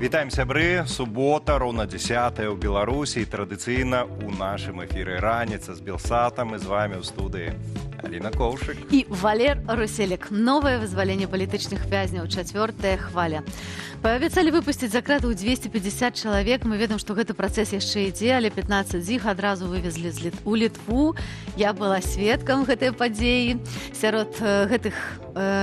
Вітаем, сябры. Субота, роўна 10 ў Беларусі. І традыцыйна ў нашым эфіры раніца з Белсатам. І з вами ў студыі Аліна Коўшык. І Валер Руселік. Новае вызваленне палітычных вязняў. 4-я хваля. Паабяцалі выпусціць за кратаў 250 чалавек. Мы ведаем, што гэты працэс яшчэ ідзе, але 15 з іх адразу вывезлі у Літву. Я была сведкам гэтай падзеі. Сярод гэтых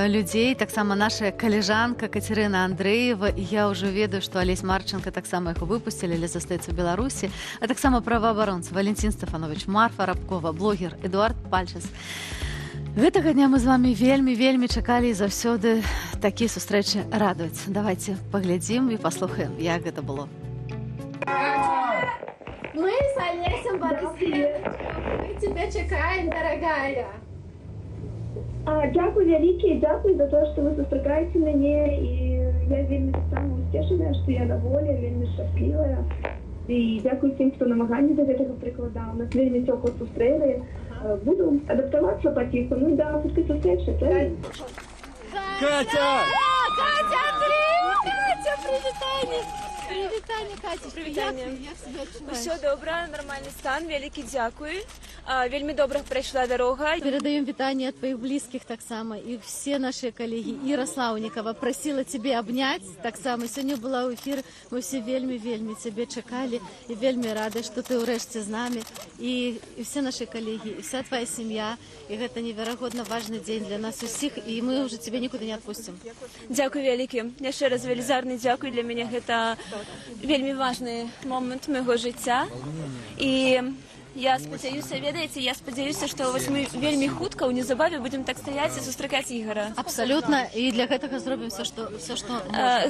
людзей таксама наша калежанка Кацярына Андрэева. І я ўжо ведаю, што Алесь Марченко таксама яго выпусцілі, але застаецца ў Беларусі. А таксама праваабаронца Валентин Стефанович, Марфа Рабкова, блогер Эдуард Пальчас. Гэтага дня мы з вами вельмі чакалі і заўсёды такія сустрэчы радуюць. Давайте паглядзім і паслухаем, як гэта было. Мы с Олесем Борисовичем. Мы тебя чекаем, дорогая. Дякую вялікі, дякую за то, што вы сустракаеце мяне, і я вельмі таксама ўцешаная, што я на волі, вельмі шчаслівая. І дзякую тым, хто намаганні да гэтага прыкладаў. Нас вельмі цёпла сустрэлі. Буду адаптавацца паціху. Ну да, хуткай сустрэчы. Катя! Катя, Андрей! Катя, привітанне! Привітанне, Катя. Привітанне. Як себе адчуваеш? Усё добра, нармальны стан, вялікі дзякуй. Вельмі добра прайшла дарога. Передаем вітанне от твоих близких таксама. И все наши коллеги. Ира Слаўнікова просила тебе обнять. Таксама сегодня была ў эфир. Мы все вельмі тебе чекали. И вельмі рады, что ты ўрэшце з нами. И все наши коллеги, и вся твоя семья. И это невероятно важный день для нас усіх. И мы уже тебя никуда не отпустим. Дзякуй вялікі. Яшчэ раз велізарны дзякуй. Для мяне гэта вельмі важны момант майго жыцця. І я спадзяюся, ведаеце, што вось мы вельмі хутка ў неўзабаве будзем так стаяць і сустракаць Ігара. Абсолютно. И для гэтага зробім все, что можем.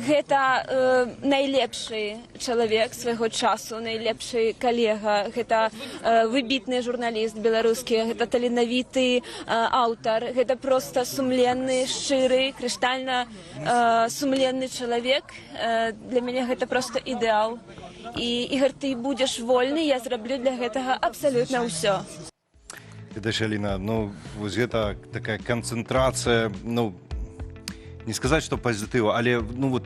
Гэта найлепшы чалавек свайго часу, найлепшы калега, гэта выбітны журналіст беларускі, гэта таленавіты аўтар, гэта проста сумленны, шчыры, крыштальна сумленны чалавек. Для мяне гэта проста ідэал. І, Ігор, ты будзеш вольны, я зраблю для гэтага абсалютна ўсё. Ведаеш, Аліна, ну, вось гэта такая канцэнтрацыя, ну, не сказаць, што пазітыва, але, ну, вот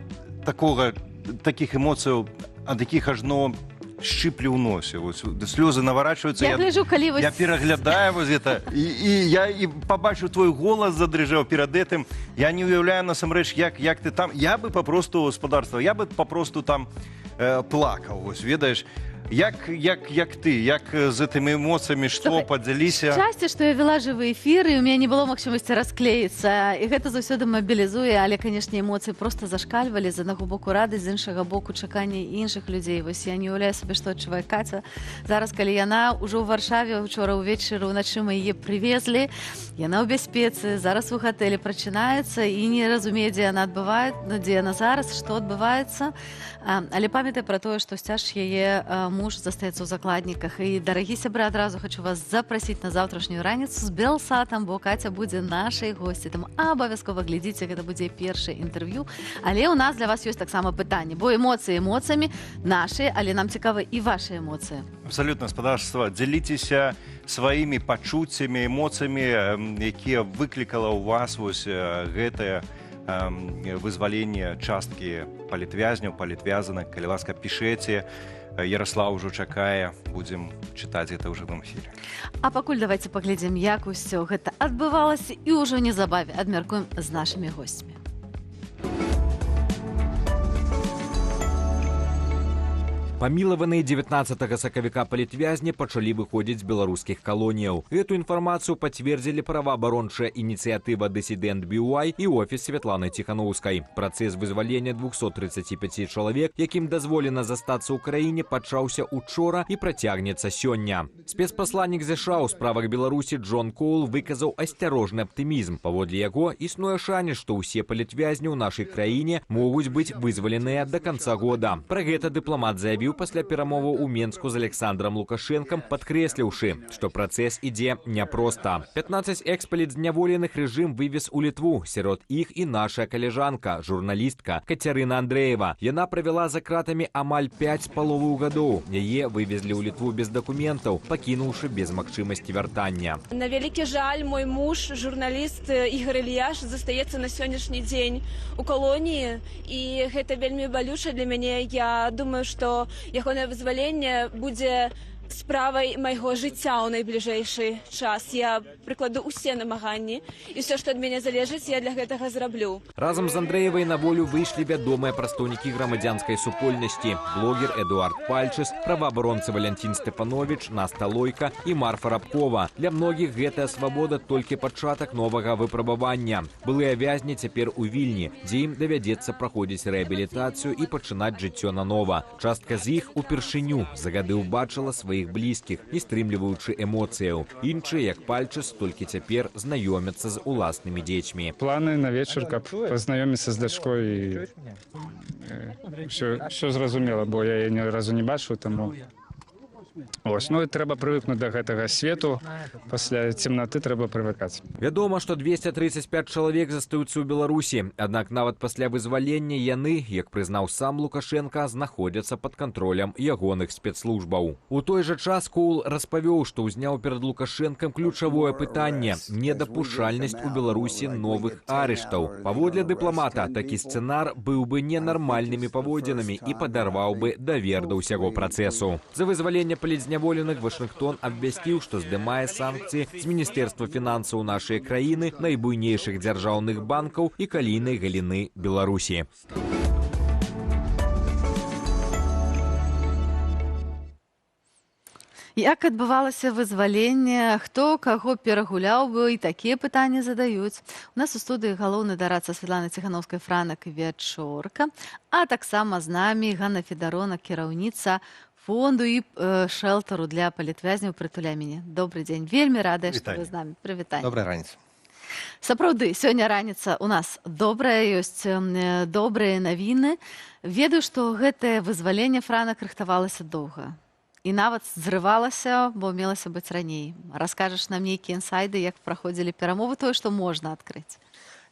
такіх эмоцыяў, ад якіх ажно шчыплі ў носе. Слёзы наварачваюцца. Я пераглядаю вось гэта. І я пабачыў твой голас, задрыжаў перад гэтым. Я не уяўляю насамрэч, як ты там. Я бы папросту гаспадарства, я бы папросту там плакаў, вось, ведаеш. Як ты, як з гэтымі эмоцыямі, што падзяліся? Шчасце, што я вела жывы эфір, і у мяне не было магчымасці расклеіцца. І гэта заўсёды мабілізуе, але, канешне, эмоцыі проста зашкальвалі. З аднаго боку радасць, з іншага боку чаканне іншых людзей. Вось я не уяўляю сабе, што адчувае Каця. Зараз, калі яна ўжо ў Варшаве, учора ўвечары, уначы мы яе прывезлі, яна ў бяспецы, зараз у гатэлі прачынаецца і не разумее, дзе яна зараз, што адбываецца. Але памятай пра тое, што сцяж яе муж застаецца ў закладніках. І, дарагі сябры, адразу хочу вас запрасіць на заўтрашнюю раніцу з Белсатам, бо Каця будзе нашай госці. Таму абавязкова глядзіце, гэта будзе першае інтэрв'ю. Але ў нас для вас ёсць таксама пытанне, бо эмоцыі эмоцыямі нашыя, але нам цікава і вашыя эмоцыі. Абсалютна, спадарства, дзяліцеся сваімі пачуццямі, эмоцыямі, якія выклікала ў вас вось гэтае вызваленне часткі палітвязняў, палітвязаных. Калі ласка, пішэце. Ярослав ўжо чакае, будзем чытаць гэта ў жывым эфіры. А пакуль давайте паглядзім, як усё гэта адбывалася, і ўжо незабаве абмяркуем з нашымі госцямі. Памілаваныя 19 сакавіка палітвязні пачалі выходзіць з беларускіх калоніяў. Эту інфармацыю пацвердзілі праваабарончая ініцыятыва «Дысідэнт BY» і офіс Святланы Ціханаўскай. Працэс вызвалення 235 чалавек, якім дазволена застацца ў краіне, пачаўся учора і працягнецца сёння. Спецпасланнік ЗША ў справах Беларусі Джон Коул выказаў асцярожны аптымізм. Паводле яго, існуе шанец, што ўсе палітвязні ў нашай краіне могуць быць вызваленыя да канца года. Пра гэта дыпламат заявіў інтэрв'ю пасля перамоваў у Менску з Александром Лукашенком, падкрэсліўшы, што працэс ідзе няпроста. 15 экспаліт зняволеных рэжым вывез у Літву. Сярод іх і наша калежанка, журналістка Кацярына Андрэева. Яна правяла за кратамі амаль 5,5 гадоў. Яе вывезлі ў Літву без дакументаў, пакінуўшы без магчымасці вяртання. На вялікі жаль, мой муж, журналіст Ігор Ільяш, застаецца на сённяшні дзень у калоніі, і гэта вельмі балюча для мяне. Я думаю, што ягонае вызваленне будзе справай майго жыцця ў найбліжэйшы час. Я прыкладу ўсе намаганні, і ўсё, што ад мяне залежыць, я для гэтага зраблю. Разам з Андрэевай на волю выйшлі вядомыя прадстаўнікі грамадзянскай супольнасці: блогер Эдуард Пальчыс, праваабаронцы Валянцін Степанович, Наста Лойка і Марфа Рабкова. Для многіх гэтая свабода толькі пачатак новага выпрабавання. Былыя вязні цяпер у Вільні, дзе ім давядзецца праходзіць рэабілітацыю і пачынаць жыццё нанова. Частка з іх упершыню за гады ўбачыла сваіх блізкіх, не стрымліваючы эмоцыяў. Іншыя, як Пальчыс, толькі цяпер знаёмяцца з уласнымі дзецьмі. Планы на вечар, каб пазнаёміцца з дачкой, і ўсё зразумела, бо я яе ні разу не бачыў, таму ось, ну і трэба прывыкнуць да гэтага свету, пасля цемнаты трэба прывыкаць. Вядома, што 235 чалавек застаюцца ў Беларусі, аднак нават пасля вызвалення яны, як прызнаў сам Лукашенка, знаходзяцца пад кантролем ягоных спецслужбаў. У той жа час Коул распавёў, што ўзняў перад Лукашенкам ключавое пытанне – недапушчальнасць у Беларусі новых арыштаў. Паводле дыпламата, такі сцэнар быў бы ненармальнымі паводзінамі і падарваў бы давер да ўсяго працэсу. За вызваленне палітзняволеных Вашынгтон абвясціў, што здымае санкцыі з Міністэрства фінансаў нашай краіны, найбуйнейшых дзяржаўных банкаў і калійнай галіны Беларусі. Як адбывалася вызваленне, хто каго перагуляў бы, і такія пытанні задаюць. У нас у студыі галоўны дарадца Святланы Ціханаўскай-Франак Вячорка, а таксама з намі Ганна Федарона, кіраўніца фонду і шэлтару для палітвязняў «Прытуля мяне». Добры дзень, вельмі радая, што вы з намі. Прывітанне. Добрая раніца. Сапраўды, сёння раніца у нас добрая, ёсць добрыя навіны. Ведаю, што гэтае вызваленне Франак рыхтавалася доўга. І нават зрывалася, бо мелася быць раней. Раскажаш нам нейкія інсайды, як праходзілі перамовы, тое, што можна адкрыць?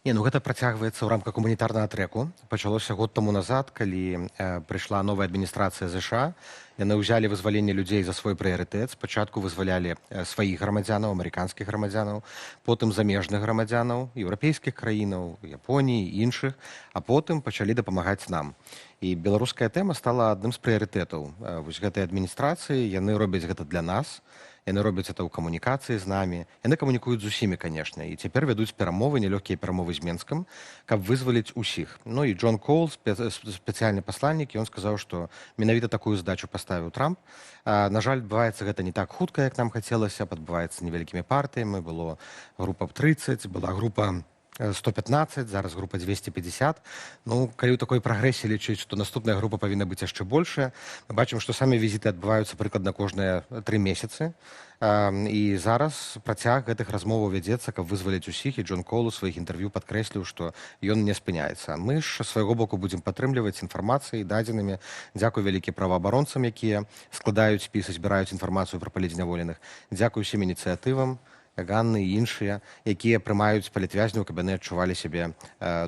Не, ну гэта працягваецца ў рамках гуманітарнага трэку. Пачалося год таму назад, калі прыйшла новая адміністрацыя ЗША. Яны ўзялі вызваленне людзей за свой прыярытэт. Спачатку вызвалялі сваіх грамадзянаў, амерыканскіх грамадзянаў, потым замежных грамадзянаў, еўрапейскіх краінаў, Японіі і іншых, а потым пачалі дапамагаць нам. І беларуская тэма стала адным з прыярытэтаў вось гэтай адміністрацыі. Яны робяць гэта для нас. Яны робяць это ў камунікацыі з намі. Яны камунікуюць з усімі, канешне. І цяпер вядуць перамовы, нелёгкія перамовы з Менскам, каб вызваліць усіх. Ну і Джон Коул, спецыяльны пасланнік, ён сказаў, што менавіта такую задачу паставіў Трамп. На жаль, адбываецца гэта не так хутка, як нам хацелася, адбываецца невялікімі партыямі. Было група 30, была група 115, зараз група 250. Ну, калі ў такой прагрэсе лічыць, што наступная група павінна быць яшчэ большая, мы бачым, што самі візіты адбываюцца прыкладна кожныя 3 месяцы. І зараз працяг гэтых размоваў вядзецца, каб вызваліць усіх, і Джон Коул у сваіх інтэрв'ю падкрэсліў, што ён не спыняецца. Мы ж свайго боку будзем падтрымліваць інфармацыяй, дадзенымі. Дзякуй вялікі праваабаронцам, якія складаюць спісы, збіраюць інфармацыю пра палітзняволеных. Дзякуй усім ініцыятывам, Ганны і іншыя, якія прымаюць палітвязняў, каб яны адчувалі сябе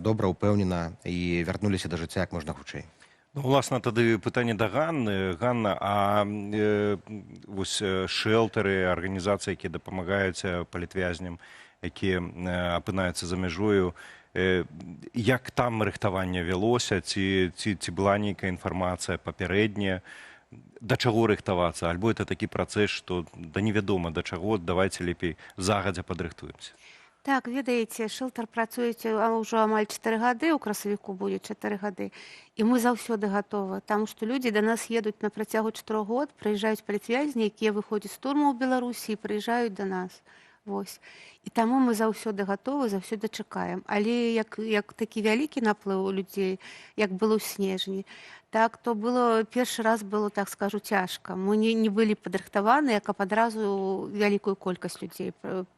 добра, упэўнена і вярнуліся да жыцця як можна хутчэй. Ну, власна, тады пытанне да Ганны. Ганна, а вось шэлтары, арганізацыі, якія дапамагаюць палітвязням, якія апынаюцца за мяжою, як там рыхтаванне вялося, ці была нейкая інфармацыя папярэдняя, да чаго рыхтавацца, альбо это такі працэс, што да невядома да чаго, давайце лепей загадзя падрыхтуемся. Так, ведаеце, шэлтар працуе ўжо амаль 4 гады, у красавіку будзе 4 гады, і мы заўсёды гатовы, таму што людзі да нас едуць на працягу 4 год, прыязджаюць палітвязні, якія выходзяць з турмаў у Беларусі і прыязджаюць да нас. Вось. І таму мы заўсёды гатовы, заўсёды чакаем. Але як такі вялікі наплыў людзей, як было ў снежні, Так, то было першы раз было, так скажу, цяжка. Мы не былі падрыхтаваныя, каб адразу вялікую колькасць людзей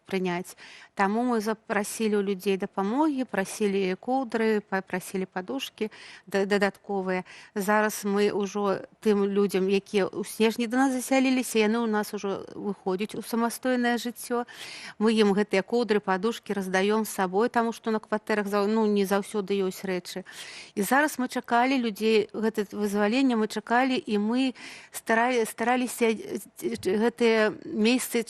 прыняць. Таму мы запрасілі ў людзей дапамогі, прасілі коўдры, прасілі падушкі дадатковыя. Зараз мы ўжо тым людзям, якія ў снежні да нас засяліліся, яны ў нас ужо выходзяць у самастойнае жыццё. Мы ім гэтыя коўдры, падушкі раздаём з сабой, таму што на кватэрах не заўсёды ёсць рэчы. І зараз мы чакалі людзей, гэта вызвалення мы чакалі, і мы стараліся гэтыя месцы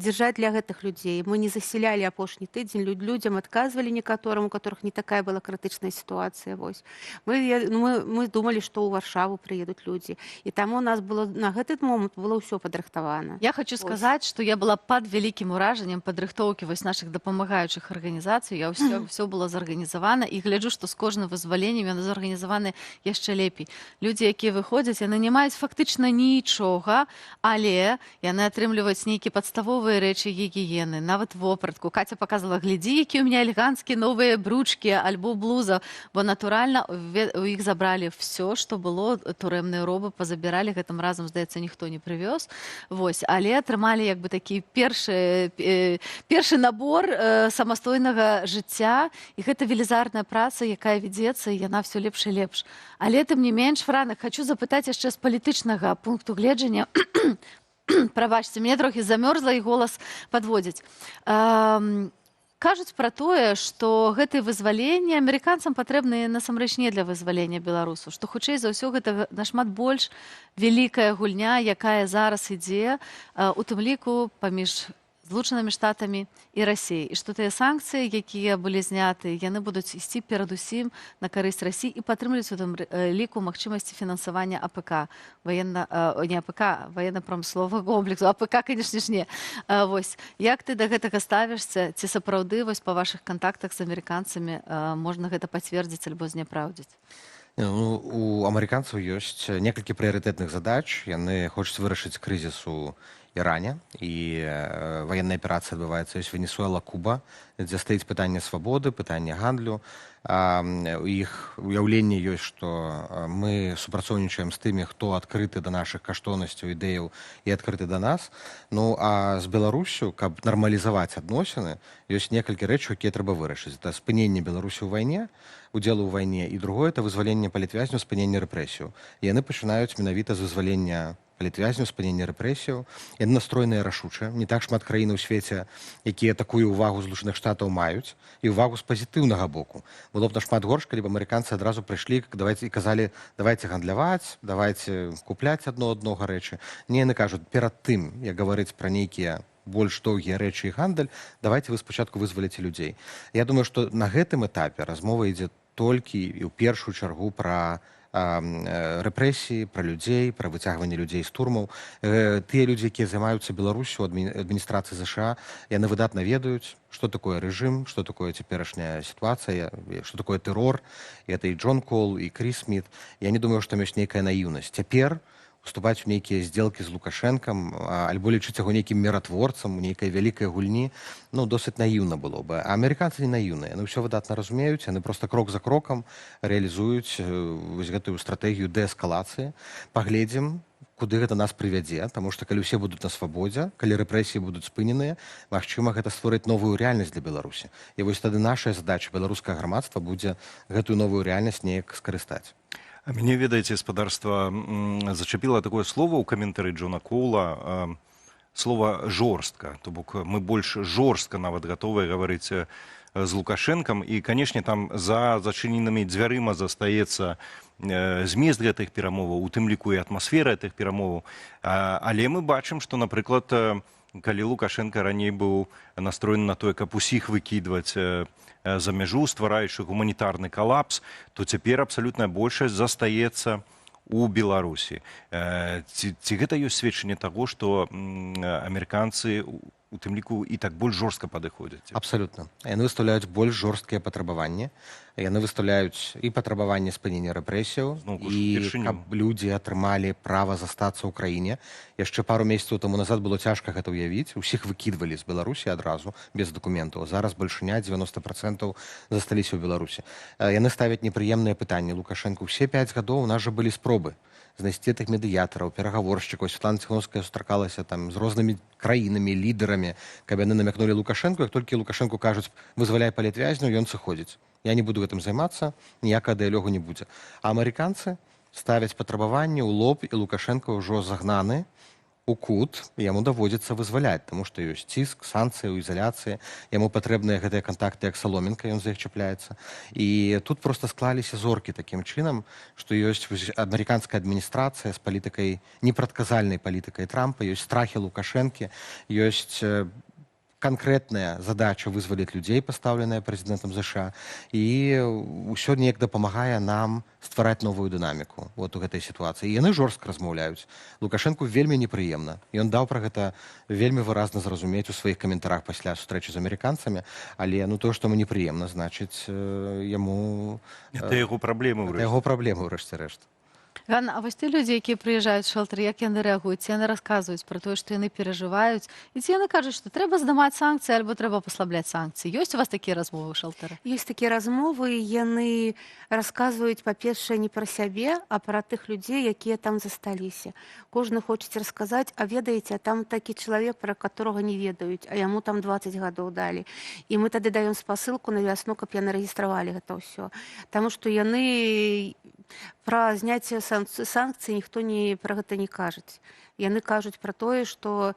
дзяржаць для гэтых людзей. Мы не засялялі апошні тыдзень, людзям адказвалі некаторым, у которых не такая была крытычная сітуацыя. Мы думалі, што ў Варшаву прыедуць людзі. І таму у нас было на гэты момант было ўсё падрыхтавана. Я хочу сказаць, што я была пад вялікім уражаннем падрыхтоўкі нашых дапамагаючых арганізацый. Я ўсё было зарганізавана і гляджу, што з кожным вызваленнем яны зарганізаваны яшчэ лепей. Людзі, якія выходзяць, яны не маюць фактычна нічога, але яны атрымліваюць нейкія падставовыя рэчы гігіены, нават вопратку. Катя показала, глядзі, якія ў мяне элеганцкія новыя бручкі альбо блуза, бо натуральна у іх забралі все, што было, турэмныя робы пазабіралі, гэтым разам, здаецца, ніхто не прывёз. Але атрымалі як бы такі першы набор самастойнага жыцця, і гэта велізарная праца, якая вядзецца, і яна все лепш і лепш. Але тым не менш, Франак, хочу запытаць яшчэ з палітычнага пункту гледжання. Прабачце, мне трохі замёрзла і голас падводзіць. Кажуць пра тое, што гэтыя вызваленні амерыканцам патрэбныя насамрэч не для вызвалення беларусаў, што хутчэй за ўсё гэта нашмат больш вялікая гульня, якая зараз ідзе, у тым ліку паміж Злучанымі Штатамі і Расіяй. І што тыя санкцыі, якія былі зняты, яны будуць ісці перадусім на карысць Расіі і падтрымліваць у тым ліку магчымасці фінансавання АПК, военно-промысловага комплексу, АПК, канешне ж, не. Як ты да гэтага ставішся? Ці сапраўды па вашых кантактах з амерыканцамі можна гэта пацвердзіць альбо зняпраўдзіць? У амерыканцаў ёсць некалькі прыярытэтных задач. Яны хочуць вырашыць крызіс у Іране, і военная аперацыя адбываецца ёсць Венесуэла, Куба, дзе стаіць пытанне свабоды, пытанне гандлю. У іх уяўленне ёсць, што мы супрацоўнічаем з тымі, хто адкрыты да нашых каштоўнасцяў, ідэяў і адкрыты да нас. А з Беларусю, каб нармалізаваць адносіны, ёсць некалькі рэчаў, якія трэба вырашыць. Это спыненне Беларусі ў вайне, удзелу ў вайне, і другое — это вызваленне палітвязняў, спыненне рэпрэсіяў. Яны пачынаюць менавіта з вызвалення палітвязняў, спынення рэпрэсіяў. Яны настроеныя рашуча. Не так шмат краін у свеце, якія такую ўвагу Злучаных Штатаў маюць, і ўвагу з пазітыўнага боку. Было б нашмат горш, калі б амерыканцы адразу прыйшлі і казалі, давайте гандляваць, давайте купляць адно рэчы. Не, яны кажуць, перад тым, як гаварыць пра нейкія больш доўгія рэчы і гандаль, давайте вы спачатку вызваліце людзей. Я думаю, што на гэтым этапе размова ідзе толькі і ў першую чаргу пра рэпрэсіі, пра людзей, пра выцягванне людзей з турмаў. Тыя людзі, якія займаюцца Беларусю, адміністрацыі ЗША, яны выдатна ведаюць, што такое рэжым, што такое цяперашняя сітуацыя, што такое тэрор. І это і Джон Кол, і Кріс Сміт. Я не думаю, што там ёсць нейкая наіўнасць. Цяпер уступаць у нейкія здзелкі з Лукашэнкам, альбо лічыць яго нейкім міратворцам, у нейкай вялікай гульні, досыць наіўна было бы. А амерыканцы не наіўныя, яны ўсё выдатна разумеюць, яны проста крок за крокам рэалізуюць гэтую стратэгію дээскалацыі. Паглядзім, куды гэта нас прывядзе, таму што калі ўсе будуць на свабодзе, калі рэпрэсіі будуць спыненыя, магчыма, гэта створыць новую рэальнасць для Беларусі. І вось тады нашая задача, беларускае грамадства, будзе гэтую новую рэальнасць неяк скарыстаць. А мяне, ведаеце, спадарства зачапіла такое слово ў каментары Джона Коула, слово «жорстка». То бок мы больш жорстка нават гатовыя гаварыць з Лукашэнкам. І, канешне, там за зачыненымі дзвярыма застаецца змест гэтых перамоваў, у тым ліку і атмасфера гэтых перамоваў. Але мы бачым, што, напрыклад, калі Лукашенко раней быў настроены на тое, каб усіх выкідваць за мяжу, ствараючы гуманітарны калапс, то цяпер абсалютная большасць застаецца у Беларусі. Ці гэта ёсць сведчанне таго, што амерыканцы у тым ліку і так больш жорстка падыходзяць. Абсолютно. Яны выставляюць больш жорсткія патрабаванні. Яны выставляюць і патрабаванні спынення рэпрэсіяў, Зноўку ж, і упершыню. каб людзі атрымалі права застацца ў краіне. Яшчэ пару месяцаў таму назад было цяжка гэта ўявіць. Усіх выкідвалі з Беларусі адразу, без дакументаў. Зараз большыня, 90% засталіся ў Беларусі. Яны ставяць непрыемныя пытанні Лукашэнку. Усе 5 гадоў у нас жа былі спробы знайсці тых медыятараў, перагаворшчыкаў. Святлана Ціхановская сустракалася там з рознымі краінамі, лідарамі, каб яны намякнулі Лукашэнку. Як толькі Лукашэнку кажуць, вызваляй палітвязняў, ён сыходзіць. Я не буду гэтым займацца, ніякага дыялогу не будзе. А амерыканцы ставяць патрабаванні ў лоб, і Лукашенко ўжо загнаны у кут, яму даводзіцца вызваляць, таму што ёсць ціск, санкцыі ў ізаляцыі, яму патрэбныя гэтыя кантакты, як саломінка, ён за іх чапляецца. І тут проста склаліся зоркі такім чынам, што ёсць амерыканская адміністрацыя з палітыкай, непрадказальнай палітыкай Трампа, ёсць страхі Лукашэнкі, ёсць канкрэтная задача вызваліць людзей, пастаўленая прэзідэнтам ЗША, і ўсё неяк дапамагае нам ствараць новую дынаміку вот у гэтай сітуацыі. І яны жорстка размаўляюць. Лукашэнку вельмі непрыемна. Ён даў пра гэта вельмі выразна зразумець у сваіх каментарах пасля сустрэчы з амерыканцамі, але то, што яму непрыемна, значыць, яму... Это яго праблемы, Это яго праблемы, ўрэшце-рэшт. Ганна, а вось ті людзі, якія прыязджаюць у шэлтэр, як яны рэагуюць? Ці яны расказваюць пра тое, што яны перажываюць? І ці яны кажуць, што трэба здымаць санкцыі альбо трэба паслабляць санкцыі? Ёсць у вас такія размовы ў шэлтэры? Ёсць такія размовы, яны расказваюць, па-першае, не пра сябе, а пра тых людзей, якія там засталіся. Кожны хочуць расказаць, а ведаеце, там такі чалавек, пра которого не ведаюць, а яму там 20 гадоў далі. І мы тады даём спасылку на вясну, каб яны рэгістравалі гэта ўсё. Таму што яны пра зняцце санкцый ніхто пра гэта не кажуць. Яны кажуць пра тое, што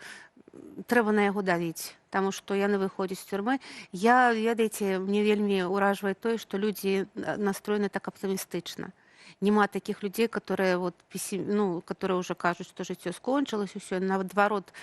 трэба на яго давіць, таму што яны выходзяць з тюрмы. Ведаеце, мне вельмі ўражвае тое, што людзі настроены так аптымістычна. Нема такіх людзей, которые уже кажуць, што жыццё скончылось, усё, наадварот,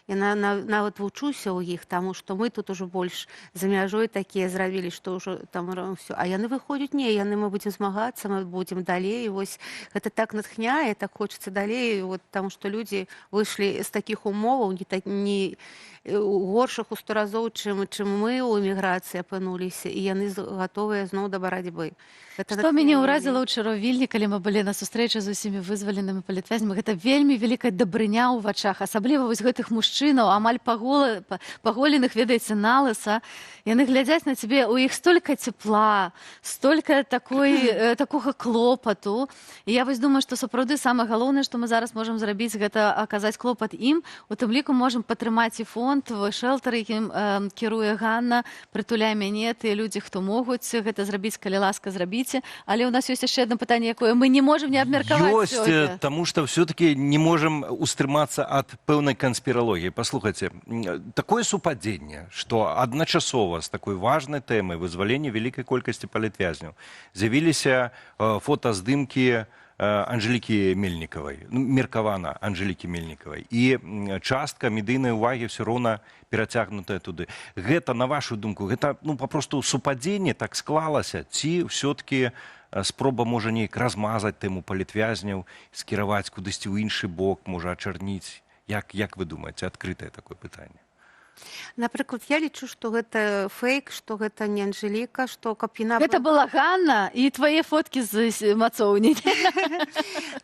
я нават вучуся ў іх, таму што мы тут ужо больш за мяжой такія зрабілі, што ўжо там ўсё. А яны выходзяць, не, мы будзем змагацца, мы будзем далей. Вось гэта так натхняе, так хочацца далей, таму што людзі выйшлі з такіх умоваў, не горшых у 100 разоў, чым мы ў эміграцыі апынуліся, і яны гатовыя зноў да барацьбы. Што мяне ўразіла ўчора ў Вільні, калі мы былі на сустрэчы з усімі вызваленымі палітвязнямі, гэта вельмі вялікая дабрыня ў вачах, асабліва вось гэтых мужчынаў, амаль паголеных, ведаеце, налыса. Яны глядзяць на цябе, у іх столькі цепла, столькі такога клопату. І я вось думаю, што сапраўды самае галоўнае, што мы зараз можам зрабіць, гэта аказаць клопат ім. У тым ліку можам падтрымаць і фонд, шэлтэр, якім кіруе Ганна, прытуляй мяне, тыя людзі, хто могуць гэта зрабіць, калі ласка, зрабіце. Але у нас ёсць яшчэ одно пытанне, якое мы не можам не абмеркаваць. Ёсць, таму што все-таки не можам устрымацца ад пэўнай канспіралогіі. Паслухайце, такое супадзенне, што адначасова з такой важнай тэмай вызвалення вялікай колькасці палітвязняў з'явіліся фотаздымкі Анжелікі Мельнікавай, меркавана Анжелікі Мельнікавай. І частка медыйнай увагі ўсё роўна перацягнутая туды. Гэта, на вашу думку, гэта папросту супадзенне так склалася, ці ўсё-таки спроба можа неяк размазаць тэму палітвязняў, скіраваць кудысьці ў іншы бок, можа ачарніць? Як вы думаеце, адкрытае такое пытанне? Напрыклад, я лічу, што гэта фейк, што гэта не Анжеліка, што каб яна... Гэта была Ганна і твае фоткі з мацоўні.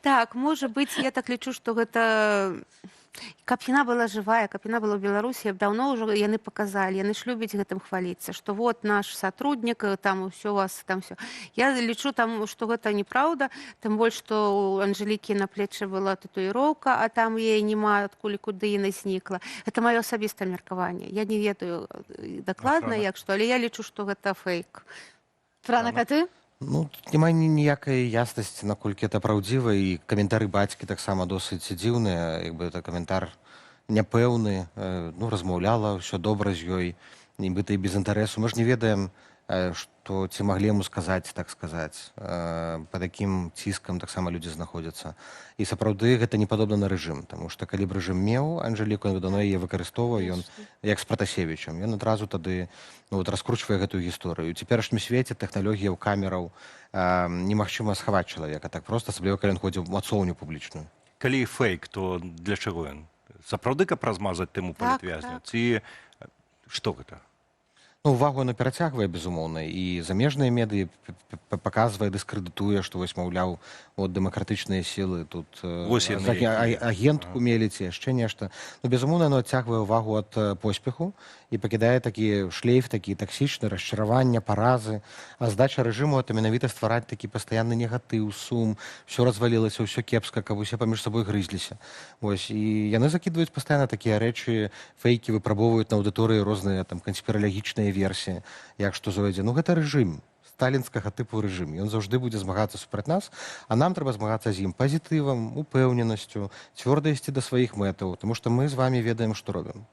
Так, можа быць, я так лічу, што гэта... Каб яна была жывая, каб яна была ў Беларусі, даўно ўжо яны паказалі, яны ж любяць гэтым хваліцца, што вот наш сотруднік, там ўсё у вас, там ўсё. Я лічу, што гэта неправда, тым больш, што у Анжелікі на плечы была татуіроўка, а там яе няма, адкуль куды яна знікла. Гэта маё асабістае меркаванне. Я не ведаю дакладна, як што, але я лічу, што гэта фейк. Франак, а ты? Тут няма ніякай яснасці, наколькі это праўдзіва, і каментары бацькі таксама досыць дзіўныя, як бы это каментар няпэўны, размаўляла, ўсё добра з ёй, нібыта і без інтарэсу. Мы ж не ведаем, што ці маглі яму сказаць, так сказаць, па такім ціскам таксама людзі знаходзяцца. І сапраўды гэта не падобна на рэжым, таму што калі б рэжым меў Анжеліку, ён даўно яе выкарыстоўвае, ён як з Пратасевічам, ён адразу тады раскручвае гэтую гісторыю. У цяперашнім свеце тэхналогіяў камераў немагчыма схаваць чалавека так проста, асабліва калі ён ходзіў у мацоўню публічную. Калі фейк, то для чаго ён? Сапраўды, каб размазаць тэму Так, палітвязня? так. Ці што гэта? Ну, увагу яно перацягвае, безумоўна, і замежныя медыі паказвае, дыскрэдытуе, што вось, маўляў, от дэмакратычныя сілы тут Вось яны якія. агентку мелі ці яшчэ нешта. Ну, безумоўна, яно адцягвае увагу ад поспеху і пакідае такі шлейф, такі таксічны, расчаравання, паразы. А здача рэжыму — это менавіта ствараць такі пастаянны негатыў, сум, ўсё развалілася, ўсё кепска, каб усе паміж сабой грызліся. Вось, і яны закідваюць пастаянна такія рэчы, фейкі, выпрабоўваюць на аўдыторыі розныя там канспіралагічныя версіі, як што зойдзе. Ну, гэта рэжым, сталінскага тыпу рэжым. Ён заўжды будзе змагацца супраць нас, а нам трэба змагацца з ім пазітывам, упэўненасцю, цвёрда ісці да сваіх мэтаў, таму што мы з вамі ведаем, што робім.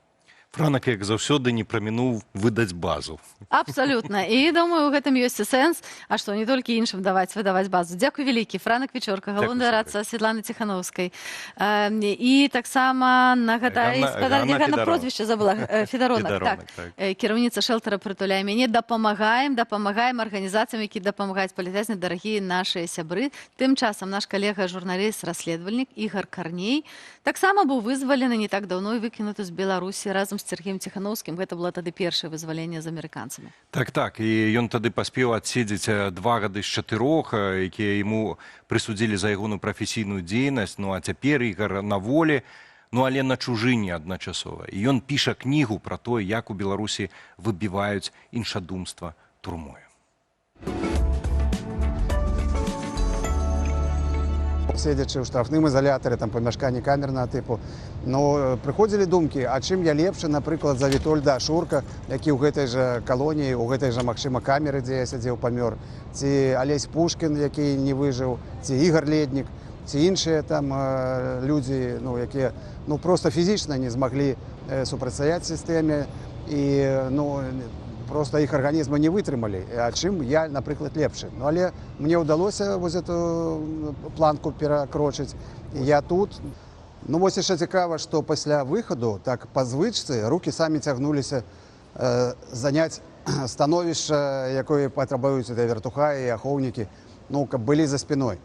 Франак, як заўсёды, не прамінуў выдаць базу. Абсолютно. І думаю, у гэтым ёсць і сэнс, а што не толькі іншым выдаваць базу. Дзякуй вялікі. Франак Вечорка, галоўны радца Светланы Ціхановскай. І таксама нагадай, на прозвішча забыла, Федаронак, так. Кіраўніца шэлтара «Прытуляй мяне». Дапамагаем арганізацыям, які дапамагаюць палітвязням, дарагія нашыя сябры. Тым часам наш калега, журналіст, расследавальнік Ігар Карней таксама быў вызвалены не так даўно і выкінуты з Беларусі разам з Сергеем Ціхановскім. Гэта было тады першае вызваленне з амерыканцамі. Так, і ён тады паспеў адседзець 2 гады з 4, якія яму прысудзілі за ягоную прафесійную дзейнасць. Ну, а цяпер Ігар на волі, ну, але на чужыне адначасова. І ён піша кнігу пра тое, як у Беларусі выбіваюць іншадумства турмою. Седзячы ў штрафным ізалятары, там памяшканні камернага тыпу, ну, прыходзілі думкі, а чым я лепшы, напрыклад, за Вітольда Ашурка, які ў гэтай жа калоніі, у гэтай жа, магчыма, камеры, дзе я сядзеў, памёр, ці Алесь Пушкін, які не выжыў, ці Ігар Леднік, ці іншыя там людзі, ну, якія, ну, проста фізічна не змаглі супрацьстаяць сістэме і, ну, просто іх арганізмы не вытрымалі, а чым я, напрыклад, лепшы. Ну, але мне ўдалося вось эту планку перакрочыць, і я тут. Ну, вось яшчэ цікава, што пасля выхаду, так, па звычцы, рукі самі цягнуліся заняць становішча, якое патрабуюць вертуха і ахоўнікі, ну, каб былі за спіной.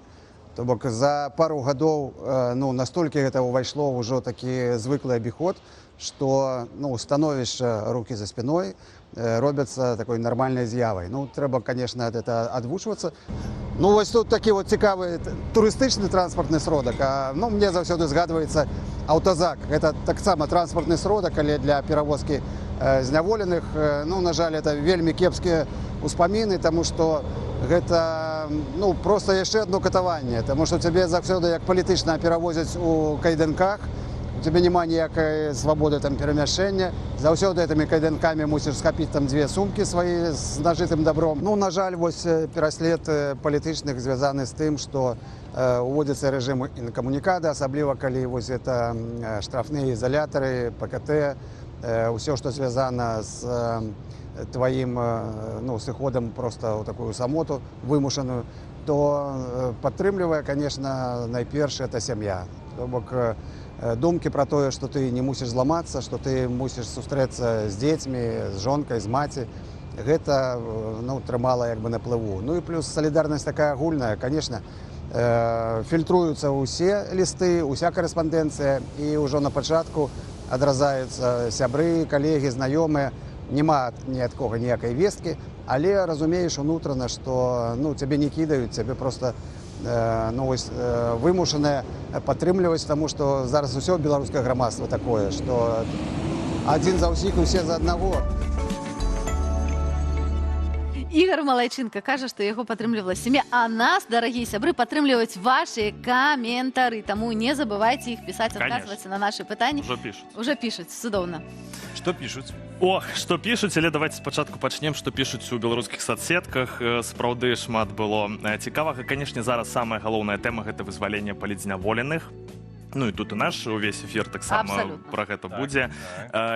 То бок за пару гадоў, ну, настолькі гэта ўвайшло ўжо такі звыклы абіход, што, ну, становішча, рукі за спіной робяцца такой нармальнай з'явай. Ну, трэба, конечно, ад гэта адвучвацца. Ну, вось тут такі вот цікавы турыстычны транспартны сродак. Ну, мне заўсёды згадваецца аўтазак. Гэта таксама транспартны сродак, але для перавозкі зняволеных. Ну, на жаль, это вельмі кепскія ўспаміны, таму што гэта, ну, проста яшчэ адно катаванне, таму што цябе заўсёды як палітычна перавозяць у кайданках, у тебе няма ніякай свабоды там перамяшчэння, заўсёды гэтымі кайданкамі мусіш схапіць там 2 сумкі свае з нажытым добром. Ну, на жаль, вось пераслед палітычных звязаны з тым, што уводзіцца рэжым інкамунікада, асабліва калі вось это штрафныя ізалятары, ПКТ, ўсё, што звязана з тваім, ну, сыходам проста ў такую самоту вымушаную, то падтрымлівае, конечно, найперш это сям'я. То бок думкі пра тое, што ты не мусіш зламацца, што ты мусіш сустрэцца з дзецьмі, з жонкай, з маці, гэта, ну, трымала як бы на плыву. Ну і плюс салідарнасць такая агульная, конечно, фільтруюцца ўсе лісты, уся карэспандэнцыя, і ўжо на пачатку адразаюцца сябры, калегі, знаёмыя, няма ні ад кога ніякай весткі, але разумееш унутрана, што, ну, цябе не кідаюць, цябе проста, ну, вось, вымушанае падтрымліваць, таму што зараз усё беларускае грамадства такое, што адзін за ўсіх і ўсе за аднаго. Ігар Малайчынка кажа, што яго падтрымлівала сям'я, а нас, дарагія сябры, падтрымліваюць вашы каментары, таму не забывайце іх пісаць, адказваць на нашы пытанні. Ужо пішуць, цудоўна. Што пішуць? Ох, што пішуць, але давайте спачатку пачнем, што пішуць у беларускіх соцсетках. Сапраўды шмат было цікавага. Канешне, зараз самая галоўная тэма — гэта вызваленне палітзняволеных. Ну і тут і наш увесь эфір таксама пра гэта будзе.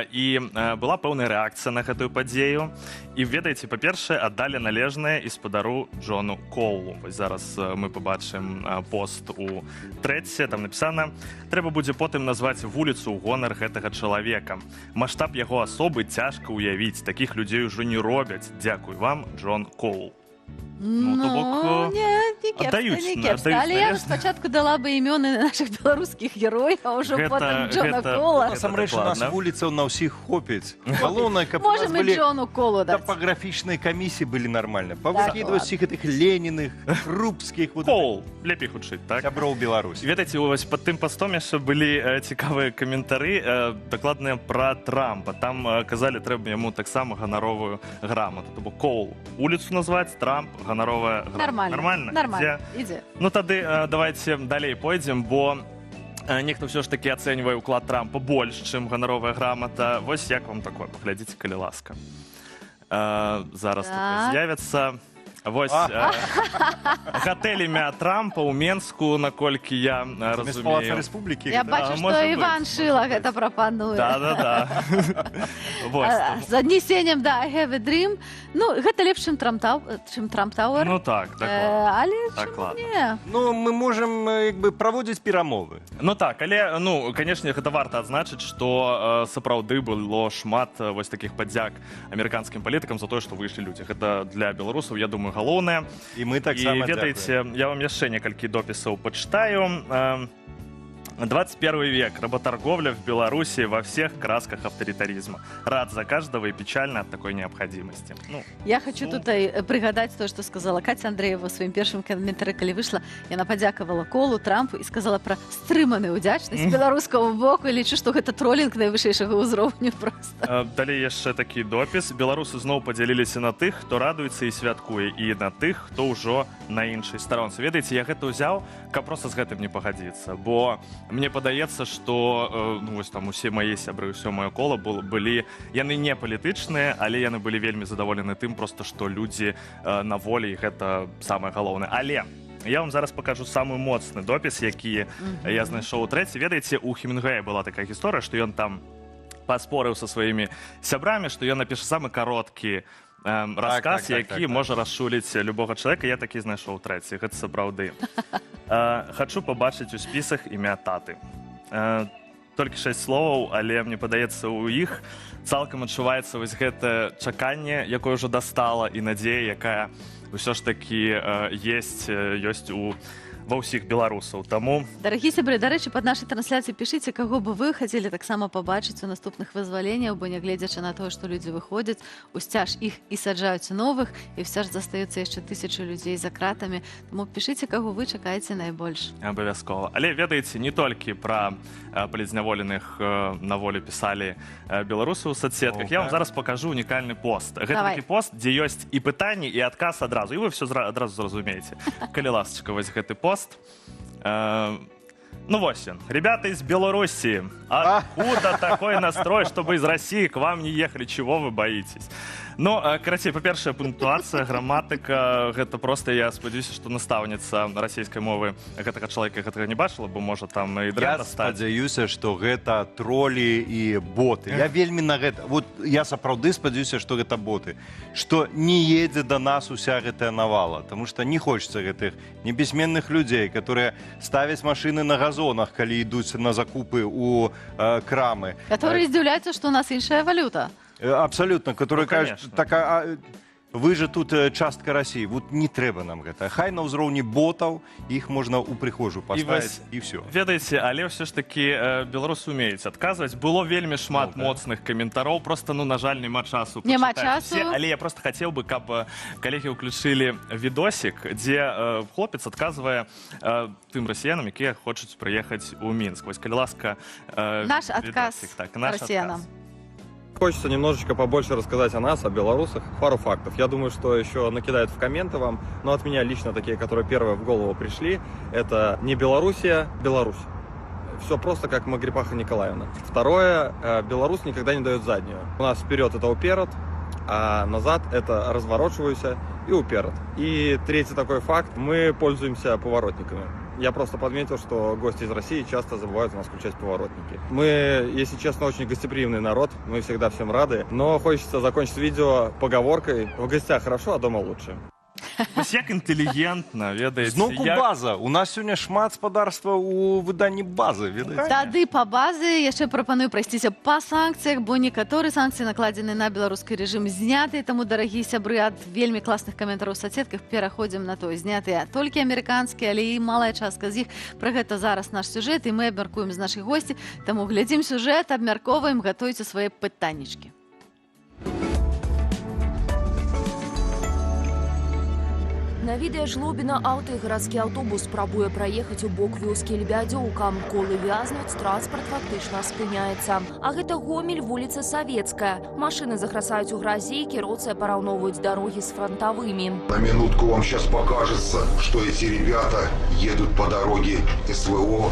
І была пэўная рэакцыя на гэтую падзею. І ведаеце, па-першае, аддалі належнае і спадару Джону Коулу. Вось зараз мы пабачым пост у трэдзе, там напісана: «Трэба будзе потым назваць вуліцу ў гонар гэтага чалавека. Маштаб яго асобы цяжка ўявіць, такіх людзей ужо не робяць. Дзякуй вам, Джон Коул». Ну, то бок, не кепска, аддаюць, не кепска. аддаюць Але я належна. б спачатку дала бы імёны наших беларускіх герояў, а ўжо потым Джона Кола. Насамрэч, у нас дакладна. вуліцаў на ўсіх хопіць. Галоўнае, каб у нас Можем і былі Джону Колу даць. топографічныя камісіі былі нармальна. Павыкідваць усіх гэтых Леніных, Крупскіх, вот Кол, лепей хутчэй, так? сяброў Беларусі. Ведаеце, вось пад тым пастом яшчэ былі цікавыя каментары, дакладныя пра Трампа. Там казалі, трэба яму таксама ганаровую грамату. То бок Коул улицу назваць, Трамп ганаровая грамата. Нормально. Нормально. Ідзе. Ну тады давайте далей пойдзем, бо нехта ўсё ж такі ацэньвае ўклад Трампа больш, чым ганаровая грамата. Вось як вам такое? Паглядзіце, калі ласка. Зараз такое з'явіцца. Вось гатэль імя Трампа ў Менску, наколькі я Замест Палаца разумею. Рэспублікі. Я бачу, што можа Іван Шыла гэта прапануе. Да. Вось. З аднесеннем да I have a dream. Ну, гэта лепш, чым Трамп Тауэр. Ну так, дакладна. Але Дакладна. не. Ну, мы можам як бы праводзіць перамовы. Ну так, але, ну, канешне, гэта варта адзначыць, што сапраўды было шмат вось такіх падзяк амерыканскім палітыкам за тое, што выйшлі людзі. Гэта для беларусаў, я думаю, галоўнае. І мы І таксама ведаеце, я вам яшчэ некалькі допісаў пачытаю. 21 век. Работорговля в Беларуси во всех красках авторитаризма. Рад за каждого и печально от такой необходимости. Ну, Я хочу тут прыгадаць то, што сказала Катя Андреева ў сваім першым каментары, калі выйшла. Яна падзякавала Колу, Трампу і сказала пра стрыманую ўдзячнасць беларускага боку. І лічу, што гэта тролінг найвышэйшага ўзроўню проста. далей яшчэ такі допіс. Беларусы зноў падзяліліся на тых, хто радуецца і святкуе, і на тых, хто ўжо на іншай старонцы. Ведаеце, я гэта ўзяў, каб проста з гэтым не пагадзіцца, бо мне падаецца, што ну, вось там усе мае сябры, ўсё маё кола былі, яны не палітычныя, але яны былі вельмі задаволены тым проста, што людзі на волі, і гэта самае галоўнае. Але я вам зараз пакажу самы моцны допіс, які я знайшоў у трэці. Ведаеце, у Хемінгуэя была такая гісторыя, што ён там паспорыў са сваімі сябрамі, што ён напіша самы кароткі рассказ, які можа расчуліць любога чалавека. Я такі знайшоў трэці, гэта сапраўды. Хачу пабачыць у спісах імя таты. Толькі 6 словаў, але мне падаецца, у іх цалкам адчуваецца вось гэта чаканне, якое ўжо дастала, і надзея, якая ўсё ж такі ёсць ва ўсіх беларусаў. Таму, Дарагі сябры, дарэчы, пад нашай трансляцыяй пішыце, каго бы вы хацелі таксама пабачыць у наступных вызваленняў, бо нягледзячы на тое, што людзі выходзяць, усцяж іх і саджаюць новых, і ўсё ж застаюцца яшчэ тысячы людзей за кратамі. Таму пішыце, каго вы чакаеце найбольш. абавязкова. Але ведаеце, не толькі пра палізняволеных на волі пісалі беларусы ў соцсетках. Я вам зараз пакажу унікальны пост. Гэта такі пост, дзе ёсць і пытанні, і адказ адразу. І вы ўсё адразу зразумееце. Калі ласачка, вось гэты пост. Ну вось он. Ребята из Белоруссии, откуда такой настрой, чтобы из России к вам не ехали? Чего вы боитесь? Ну, карацей, па-першае, пунктуацыя, граматыка, гэта просто, я спадзяюся, што настаўніца расійскай мовы гэтага чалавека гэтага не бачыла, бо можа там і дрэнна стаць. Я спадзяюся, што гэта тролі і боты. Я вельмі на гэта... Вот я сапраўды спадзяюся, што гэта боты. Што не едзе да нас уся гэтая навала. Таму што не хочацца гэтых небесменных людзей, которые ставяць машыны на газонах, калі ідуць на закупы ў крамы. Которые здзіўляюцца, што у нас іншая валюта. Абсолютно, которые кажуць, вы же тут частка России. Вот не трэба нам гэта. Хай на ўзроўні ботаў, іх можна ў прыхожую паставіць, і все. Ведаеце, але ўсё ж такі беларусы умеюць адказваць. Было вельмі шмат моцных каментароў, просто, ну, на жаль, няма часу. Няма часу. Але я просто хацеў бы, каб калегі ўключылі відосік, дзе хлопец адказвае тым расіянам, якія хочуць прыехаць у Мінск. Вось, калі ласка, наш адказ расіянам. Хочется немножечко побольше рассказать о нас, о белорусах. Пару фактов. Я думаю, что еще накидают в комменты вам. Но от меня лично такие, которые первые в голову пришли, это не Белоруссия, Беларусь. Все просто как Магрипаха Николаевна. Второе, Беларусь никогда не дает заднюю. У нас вперед это уперед, а назад это разворачиваюся и уперед. И третий такой факт, мы пользуемся поворотниками. Я просто подметил, что гости из России часто забывают у нас включать поворотники. Мы, если честно, очень гостеприимный народ, мы всегда всем рады. Но хочется закончить видео поговоркой: в гостях хорошо, а дома лучше. Вось як інтэлігентна, ведаеце, Зноўку як... база. У нас сёння шмат спадарства ў выданні базы, ведаеце? Тады па базы яшчэ прапаную прайсціся па санкцыях, бо некаторыя санкцыі накладзены на беларускі рэжым знятыя, таму, дарагія сябры, ад вельмі класных каментараў у соцсетках пераходзім на той, знятыя толькі амерыканскія, але і малая частка з іх. Пра гэта зараз наш сюжэт, і мы абмяркуем з нашай госці, таму глядзім сюжэт, абмярковаем, гатуйце свае пытаннічкі. На відэа жлобіна аўто і гарадскі аўтобус спрабуе праехаць у бок вёскі Лебядзёўка. Колы вязнуць, транспарт фактычна спыняецца. А гэта Гомель, вуліца Савецкая. Машыны захрасаюць у гразі, кіроўцы параўноўваюць дарогі з фронтавымі. На минутку вам сейчас покажется, что эти ребята едут по дороге СВО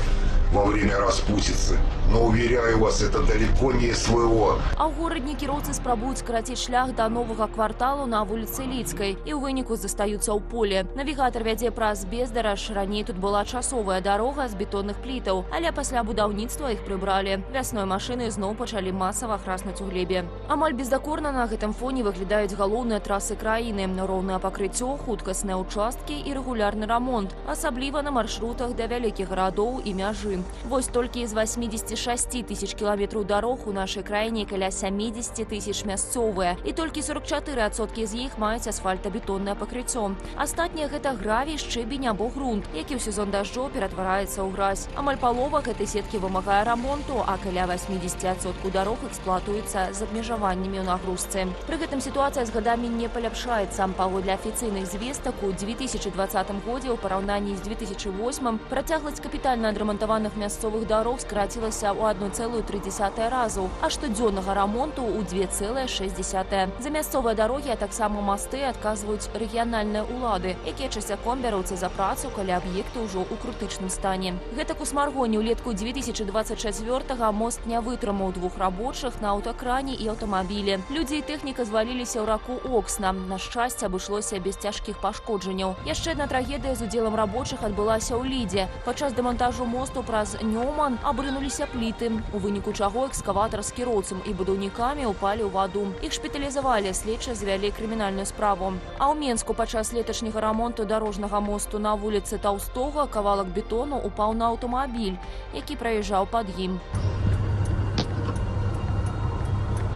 во время распутицы. Но, уверяю вас, это далеко не СВО. А ў горадні кіроўцы спрабуюць скараціць шлях да новага кварталу на вуліцы Лідскай і ў выніку застаюцца ў поле. Навігатар вядзе праз бездараж. Раней тут была часовая дарога з бетонных плітаў, але пасля будаўніцтва іх прыбралі. Вясной машыны зноў пачалі масава храснуць у глебе. Амаль бездакорна на гэтым фоне выглядаюць галоўныя трасы краіны. Роўнае пакрыццё, хуткасныя ўчасткі і рэгулярны рамонт, асабліва на маршрутах да вялікіх гарадоў і мяжы. Вось толькі з 86 тысяч кіламетраў дарог у нашай краіне каля 70 тысяч мясцовыя, і толькі 44% з іх маюць асфальтабетоннае пакрыццё. Астатняе гэта гравій, шчыбень або грунт, які ў сезон дажджоў ператвараецца ў гразь. Амаль палова гэтай сеткі вымагае рамонту, а каля 80% дарог эксплуатуецца з абмежаваннямі ў нагрузцы. Пры гэтым сітуацыя з гадамі не паляпшаецца. Паводле афіцыйных звестак, у 2020 годзе ў параўнанні з 2008 працягласць капітальна адрамантаваных мясцовых дарог скарацілася ў 1,3 разу, а штодзённага рамонту ў 2,6. За мясцовыя дарогі, а таксама масты адказваюць рэгіянальныя ўлады, якія часцяком бяруцца за працу, калі аб'екты ўжо ў крытычным стане. Гэтак у Смаргоне ўлетку 2024 мост не вытрымаў 2 рабочых на аўтакране і аўтамабілі. Людзі і тэхніка зваліліся ў раку Оксна. На шчасце, абышлося без цяжкіх пашкоджанняў. Яшчэ адна трагедыя з удзелам рабочых адбылася ў Лідзе. Падчас дэмантажу мосту праз Нёман абрынуліся пліты, у выніку чаго экскаватар з кіроўцам і будаўнікамі ўпалі ў ваду. Іх шпіталізавалі, следчыя завялі крымінальную справу. А ў Менску падчас леташняга рамонту дарожнага мосту на вуліцы Таўстога кавалак бетону упаў на аўтамабіль, які праязджаў пад ім.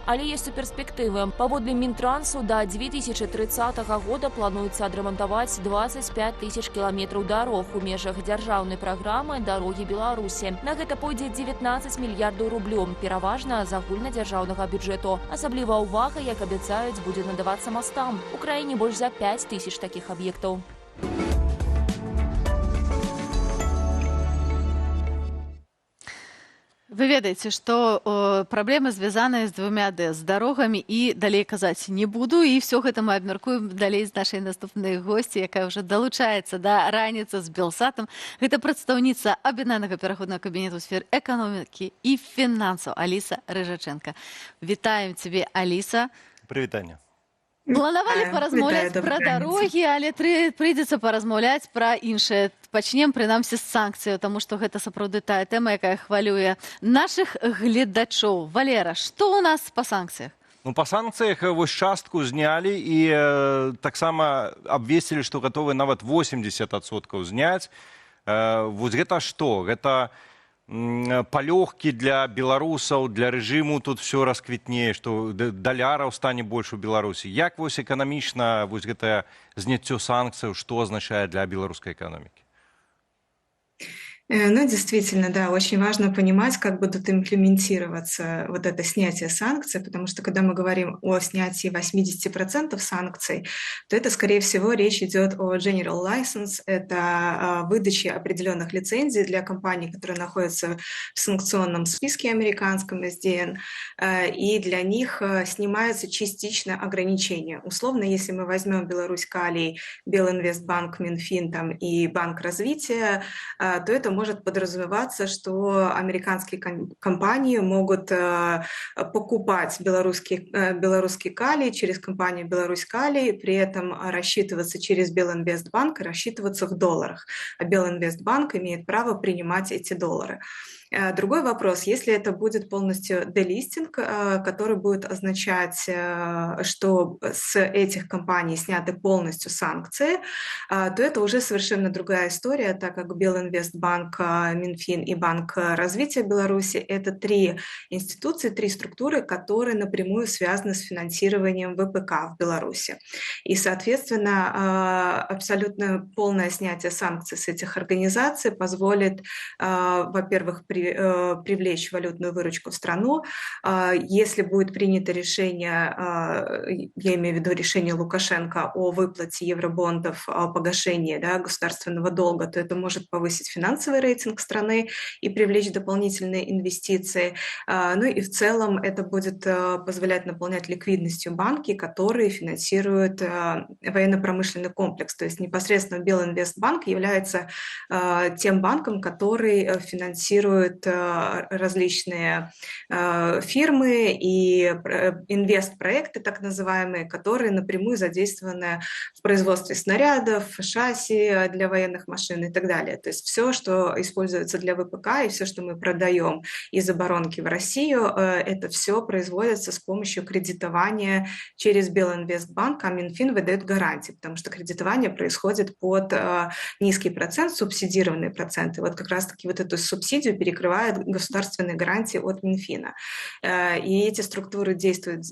Але ёсць і перспектывы. Паводле Мінтрансу, да 2030 года плануецца адрамантаваць 25 тысяч кіламетраў дарог у межах дзяржаўнай праграмы «Дарогі Беларусі». На гэта пойдзе 19 мільярдаў рублёў, пераважна з агульнадзяржаўнага бюджэту. Асабліва ўвага, як абяцаюць, будзе надавацца мастам. У краіне больш за 5 тысяч такіх аб'ектаў. Вы ведаеце, што праблемы звязаныя з 2D, з дарогамі, і далей казаць не буду, і все гэта мы абмяркуем далей з нашай наступнай госці, якая ўжо далучаецца да раніцы з Белсатам. Гэта прадстаўніца аб'яднанага пераходнага кабінету ў сферы эканомікі і фінансаў Аліса Рыжаченка. Вітаем цябе, Аліса. Прывітанне. Планавалі паразмаўляць пра дарогі, але прыйдзецца паразмаўляць пра іншае. Пачнем, прынамсі, з санкцыяў, таму што гэта сапраўды тая тэма, якая хвалюе нашых гледачоў. Валера, што ў нас па санкцыях? Ну, па санкцыях вось частку знялі і таксама абвесцілі, што гатовы нават 80% зняць. Вось гэта што? Гэта палёгкі для беларусаў, для рэжыму тут все расквітнее, што даляраў стане больш у Беларусі. Як вось эканамічна вось гэтае зняццё санкцыяў, што азначае для беларускай эканомікі? Ну, действительно, да, очень важно понимать, как будут имплементироваться вот это снятие санкций, потому что когда мы говорим о снятии 80% санкций, то это, скорее всего, речь идет о General License, это выдача определенных лицензий для компаний, которые находятся в санкционном списке американском SDN, и для них снимаются частично ограничения. Условно, если мы возьмем Беларусь Калий, Белинвестбанк, Минфин там, и Банк развития, то это может подразумеваться, что американские компании могут покупать белорусский калий через компанию Беларусь Калий, при этом рассчитываться через Белинвестбанк и рассчитываться в долларах. А Белинвестбанк имеет право принимать эти доллары. Другой вопрос, если это будет полностью делистинг, который будет означать, что с этих компаний сняты полностью санкции, то это уже совершенно другая история, так как Белинвестбанк, Минфин и Банк развития Беларуси – это три институции, три структуры, которые напрямую связаны с финансированием ВПК в Беларуси. И, соответственно, абсолютно полное снятие санкций с этих организаций позволит, во-первых, привлечь валютную выручку в страну. Если будет принято решение, я имею в виду решение Лукашенко о выплате евробондов, о погашении, да, государственного долга, то это может повысить финансовый рейтинг страны и привлечь дополнительные инвестиции. Ну и в целом это будет позволять наполнять ликвидностью банки, которые финансируют военно-промышленный комплекс. То есть непосредственно Белинвестбанк является тем банком, который финансирует различные фирмы и инвестпроекты, так называемые, которые напрямую задействованы в производстве снарядов, шасси для военных машин и так далее. То есть все, что используется для ВПК и все, что мы продаем из оборонки в Россию, это все производится с помощью кредитования через Белинвестбанк, а Минфин выдает гарантии, потому что кредитование происходит под низкий процент, субсидированный процент. И вот как раз-таки вот эту субсидию перекрывает государственные гарантии от Минфина. И эти структуры действуют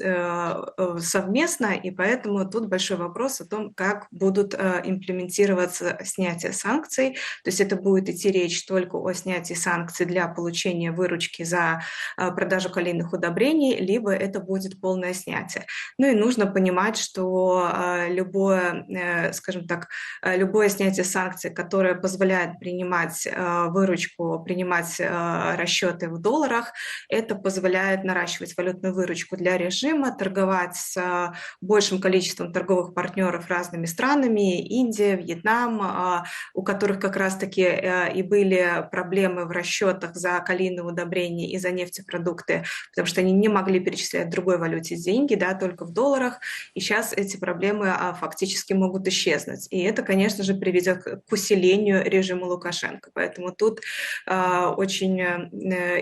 совместно, и поэтому тут большой вопрос о том, как будут имплементироваться снятие санкций. То есть это будет идти речь только о снятии санкций для получения выручки за продажу калийных удобрений, либо это будет полное снятие. Ну и нужно понимать, что любое, скажем так, любое снятие санкций, которое позволяет принимать выручку, принимать расчеты в долларах, это позволяет наращивать валютную выручку для режима, торговать с большим количеством торговых партнеров разными странами, Индия, Вьетнам, у которых как раз-таки и были проблемы в расчетах за калийные удобрения и за нефтепродукты, потому что они не могли перечислять в другой валюте деньги, да, только в долларах, и сейчас эти проблемы фактически могут исчезнуть. И это, конечно же, приведет к усилению режима Лукашенко. Поэтому тут очень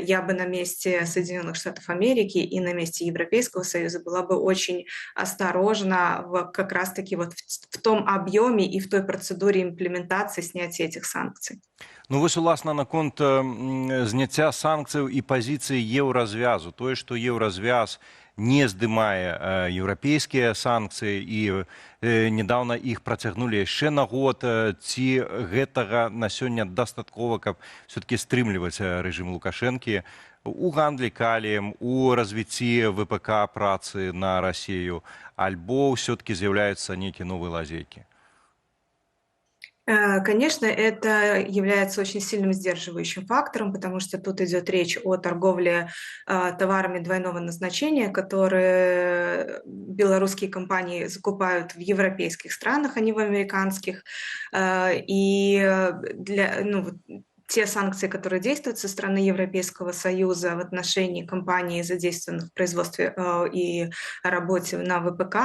я бы на месте Соединенных Штатов Америки и на месте Европейского Союза была бы очень осторожна как раз-таки вот в том объеме и в той процедуре имплементации снятия этих санкций. Ну вось уласна наконт зняцця санкцыяў і пазіцыі еўразвязу, тое, што еўразвяз не здымае еўрапейскія санкцыі і недавно іх працягнулі яшчэ на год, ці гэтага на сёння дастаткова, каб все-таки стрымліваць рэжым Лукашэнкі у гандлі каліем, у развіцці ВПК працы на Расію, альбо все-таки з'яўляюцца нейкія новыя лазейкі? Конечно, это является очень сильным сдерживающим фактором, потому что тут идет речь о торговле товарами двойного назначения, которые белорусские компании закупают в европейских странах, а не в американских. И те санкции, которые действуют со стороны Европейского Союза в отношении компаний, задействованных в производстве и работе на ВПК,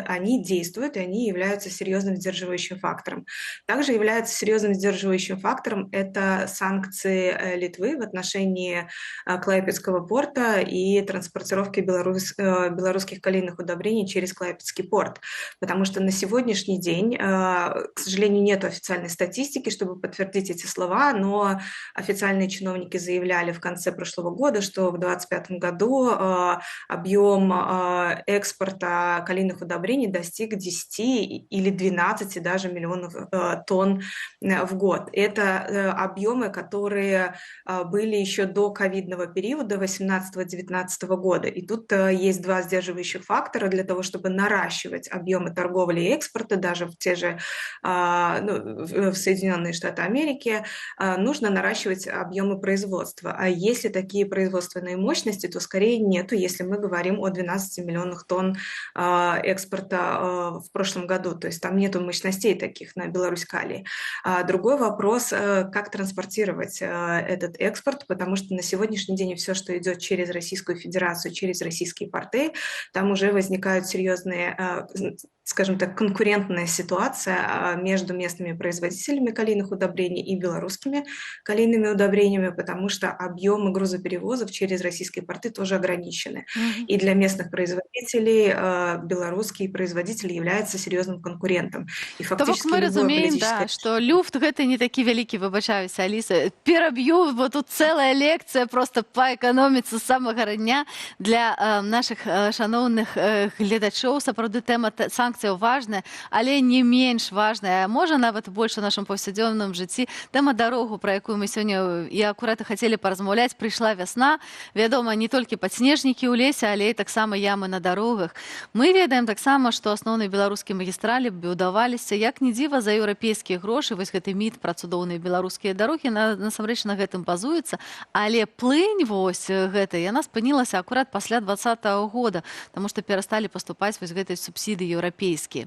они действуют, и они являются серьезным сдерживающим фактором. Также является серьезным сдерживающим фактором это санкции Литвы в отношении Клайпедского порта и транспортировки белорусских калийных удобрений через Клайпедский порт. Потому что на сегодняшний день, к сожалению, нет официальной статистики, чтобы подтвердить эти слова, но официальные чиновники заявляли в конце прошлого года, что в 2025 году объем экспорта калийных удобрений достиг 10 или 12 даже миллионов тонн в год. Это объемы, которые были еще до ковидного периода 18-19 года. И тут есть два сдерживающих фактора для того, чтобы наращивать объемы торговли и экспорта даже в те же в Соединенные Штаты Америки. Нужно наращивать объемы производства. А если такие производственные мощности, то скорее нету, если мы говорим о 12 миллионах тонн экспорта в прошлом году. То есть там нету мощностей таких на Беларусь-Калий. Другой вопрос, как транспортировать этот экспорт, потому что на сегодняшний день все, что идет через Российскую Федерацию, через российские порты, там уже возникают серьезные скажем так, конкурентная ситуация между местными производителями калийных удобрений и белорусскими калийными удобрениями, потому что объемы грузоперевозов через российские порты тоже ограничены. И для местных производителей белорусский производитель является серьезным конкурентом. И То бок фактически мы любое разумеем, политическое... да, што люфт гэта не такі вялікі, выбачаюся, Аліса. Пераб'ю, бо тут цэлая лекцыя просто па эканоміцы з самага рання для нашых шаноўных гледачоў. Сапраўды тэма санкцыяў важная, але не менш важная, а можа нават больш у нашым паўсядзённым жыцці. Тэма дарогу, пра якую мы сёння і акурат хацелі паразмаўляць, прыйшла вясна. Вядома, не толькі падснежнікі ў лесе, але і таксама ямы на дарогах. Мы ведаем таксама, што асноўныя беларускія магістралі будаваліся, як ні дзіва, за еўрапейскія грошы. Вось гэты міт пра цудоўныя беларускія дарогі насамрэч на гэтым базуецца. Але плынь вось гэта, яна спынілася акурат пасля 2020 года, таму што перасталі паступаць вось гэтыя субсідыі еўрапейскія.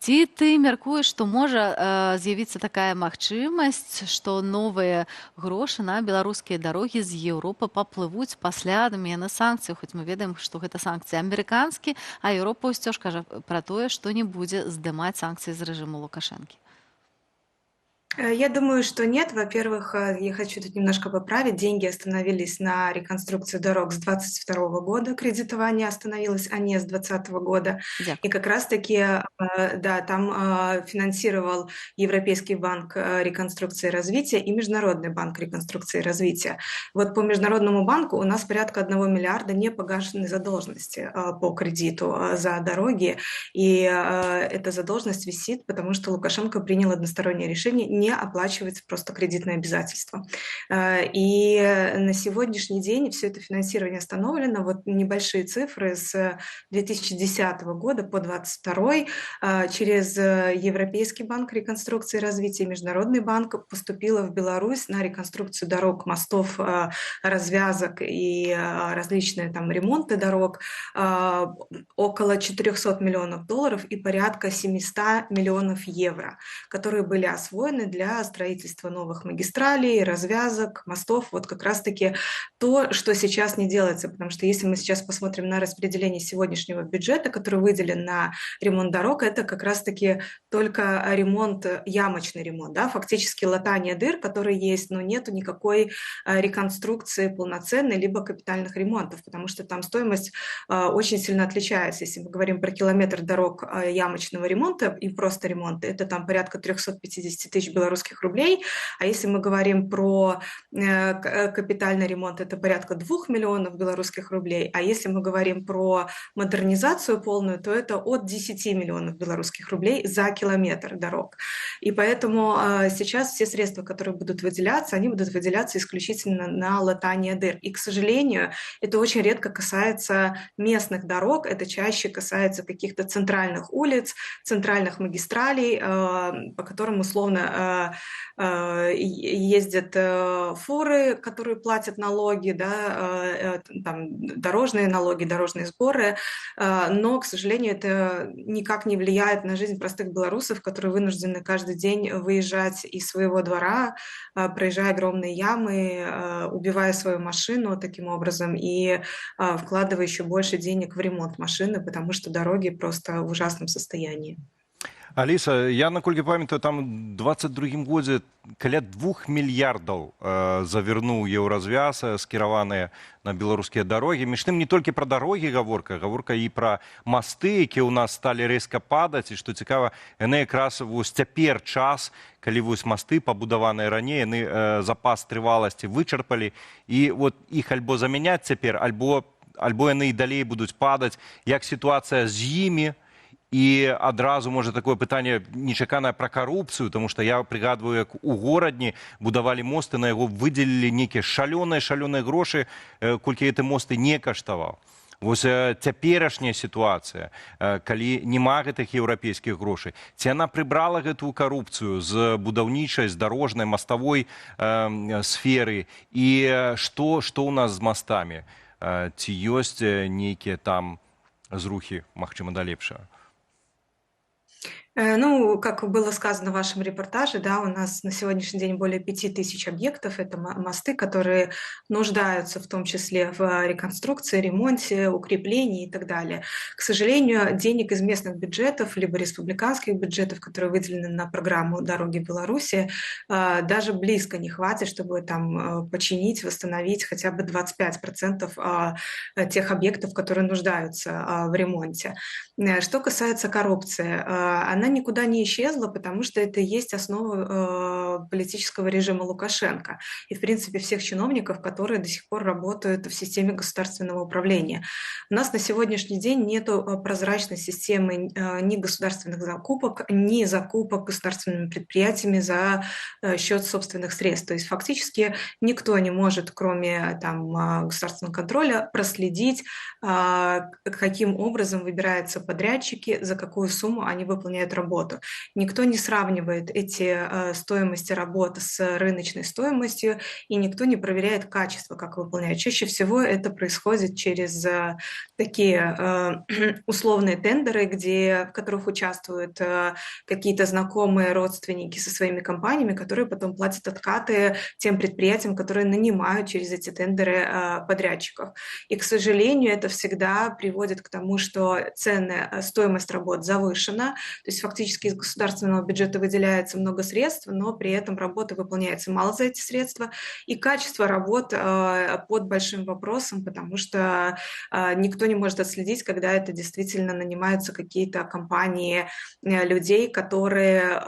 Ці ты мяркуеш, што можа з'явіцца такая магчымасць, што новыя грошы на беларускія дарогі з Еўропы паплывуць пасля адмены санкцый, хоць мы ведаем, што гэта санкцыі амерыканскія, а Еўропа ўсё ж кажа пра тое, што не будзе здымаць санкцыі з рэжыму Лукашэнкі. Я думаю, что нет. Во-первых, я хочу тут немножко поправить. Деньги остановились на реконструкцию дорог с 2022 года. Кредитование остановилось, а не с 2020 года. И как раз-таки, да, там финансировал Европейский банк реконструкции и развития и Международный банк реконструкции и развития. Вот по Международному банку у нас порядка 1 миллиарда непогашенной задолженности по кредиту за дороги. И эта задолженность висит, потому что Лукашенко принял одностороннее решение не оплачивать просто кредитные обязательства. И на сегодняшний день все это финансирование остановлено. Вот небольшие цифры с 2010 года по 2022 через Европейский банк реконструкции и развития и Международный банк поступило в Беларусь на реконструкцию дорог, мостов, развязок и различные там ремонты дорог около 400 миллионов долларов и порядка 700 миллионов евро, которые были освоены для строительства новых магистралей, развязок, мостов. Вот как раз-таки то, что сейчас не делается. Потому что если мы сейчас посмотрим на распределение сегодняшнего бюджета, который выделен на ремонт дорог, это как раз-таки только ремонт, ямочный ремонт. Да? Фактически латание дыр, которые есть, но нету никакой реконструкции полноценной, либо капитальных ремонтов, потому что там стоимость очень сильно отличается. Если мы говорим про километр дорог ямочного ремонта и просто ремонта, это там порядка 350 тысяч белорусских рублей, а если мы говорим про капитальный ремонт, это порядка 2 миллионов белорусских рублей, а если мы говорим про модернизацию полную, то это от 10 миллионов белорусских рублей за километр дорог. И поэтому сейчас все средства, которые будут выделяться, они будут выделяться исключительно на латание дыр. И, к сожалению, это очень редко касается местных дорог, это чаще касается каких-то центральных улиц, центральных магистралей, по которым условно ездят фуры, которые платят налоги, да, там, дорожные налоги, дорожные сборы, но, к сожалению, это никак не влияет на жизнь простых белорусов, которые вынуждены каждый день выезжать из своего двора, проезжая огромные ямы, убивая свою машину таким образом и вкладывая еще больше денег в ремонт машины, потому что дороги просто в ужасном состоянии. Аліса, я наколькі памятаю, там у 22 годзе каля 2 мільярдаў завярнуў еўразвяз, скіраваныя на беларускія дарогі. Між тым, не толькі пра дарогі гаворка і пра масты, якія ў нас сталі рэзка падаць, і што цікава, яны якраз вось цяпер час, калі вось масты пабудаваныя раней, яны запас трываласці вычарпалі, і вот іх альбо замяняць цяпер, альбо яны і далей будуць падаць, як сітуацыя з імі. І адразу, можа, такое пытанне нечаканае пра карупцыю, тому што я прыгадваю, як у горадні будавалі мосты, на яго выдзелілі нейкія шалёныя грошы, колькі гэты мосты не каштаваў. Вось цяперашняя сітуацыя, калі няма гэтых еўрапейскіх грошай, ці яна прыбрала гэтую карупцыю з будаўнічай, з дарожнай, маставой сферы, і што ў нас з мастамі? Ці ёсць нейкія там зрухі, магчыма, да лепшага? Ну, как было сказано в вашем репортаже, да, у нас на сегодняшний день более 5000 объектов. Это мосты, которые нуждаются в том числе в реконструкции, ремонте, укреплении и так далее. К сожалению, денег из местных бюджетов, либо республиканских бюджетов, которые выделены на программу «Дороги Беларуси», даже близко не хватит, чтобы там починить, восстановить хотя бы 25% тех объектов, которые нуждаются в ремонте. Что касается коррупции, она никуда не исчезла, потому что это и есть основа политического режима Лукашенко и, в принципе, всех чиновников, которые до сих пор работают в системе государственного управления. У нас на сегодняшний день нет прозрачной системы ни государственных закупок, ни закупок государственными предприятиями за счет собственных средств. То есть фактически никто не может, кроме там, государственного контроля, проследить, каким образом выбираются подрядчики, за какую сумму они выполняют работу. Никто не сравнивает эти стоимости работы с рыночной стоимостью, и никто не проверяет качество, как выполняют. Чаще всего это происходит через такие условные тендеры, в которых участвуют какие-то знакомые родственники со своими компаниями, которые потом платят откаты тем предприятиям, которые нанимают через эти тендеры подрядчиков. И, к сожалению, это всегда приводит к тому, что стоимость работ завышена, то есть фактически из государственного бюджета выделяется много средств, но при этом работа выполняется мало за эти средства, и качество работ под большим вопросом, потому что никто не может отследить, когда это действительно нанимаются какие-то компании людей, которые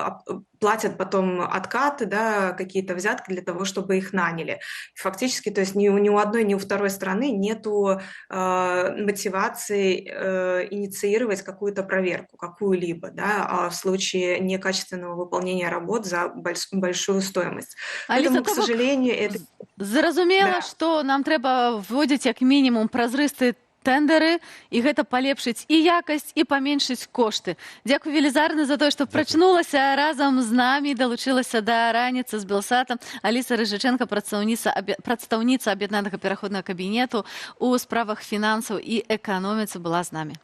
платят потом откаты, да, какие-то взятки для того, чтобы их наняли. Фактически, то есть ни у одной, ни у второй стороны нету мотивации инициировать какую-то проверку, какую-либо, да, в случае некачественного выполнения работ за большую стоимость. Поэтому, к сожалению, это... Зразумела, што нам трэба вводзіць як мінімум празрыстыя тендеры, і гэта палепшыць і якасць, і паменшыць кошты. Дзякуй велізарна за тое, што прачнулася разам з намі, далучылася да раніцы з Белсатам. Аліса Рыжыченка, прадстаўніца аб'яднанага пераходнага кабінету ў справах фінансаў і эканоміцы, была з намі.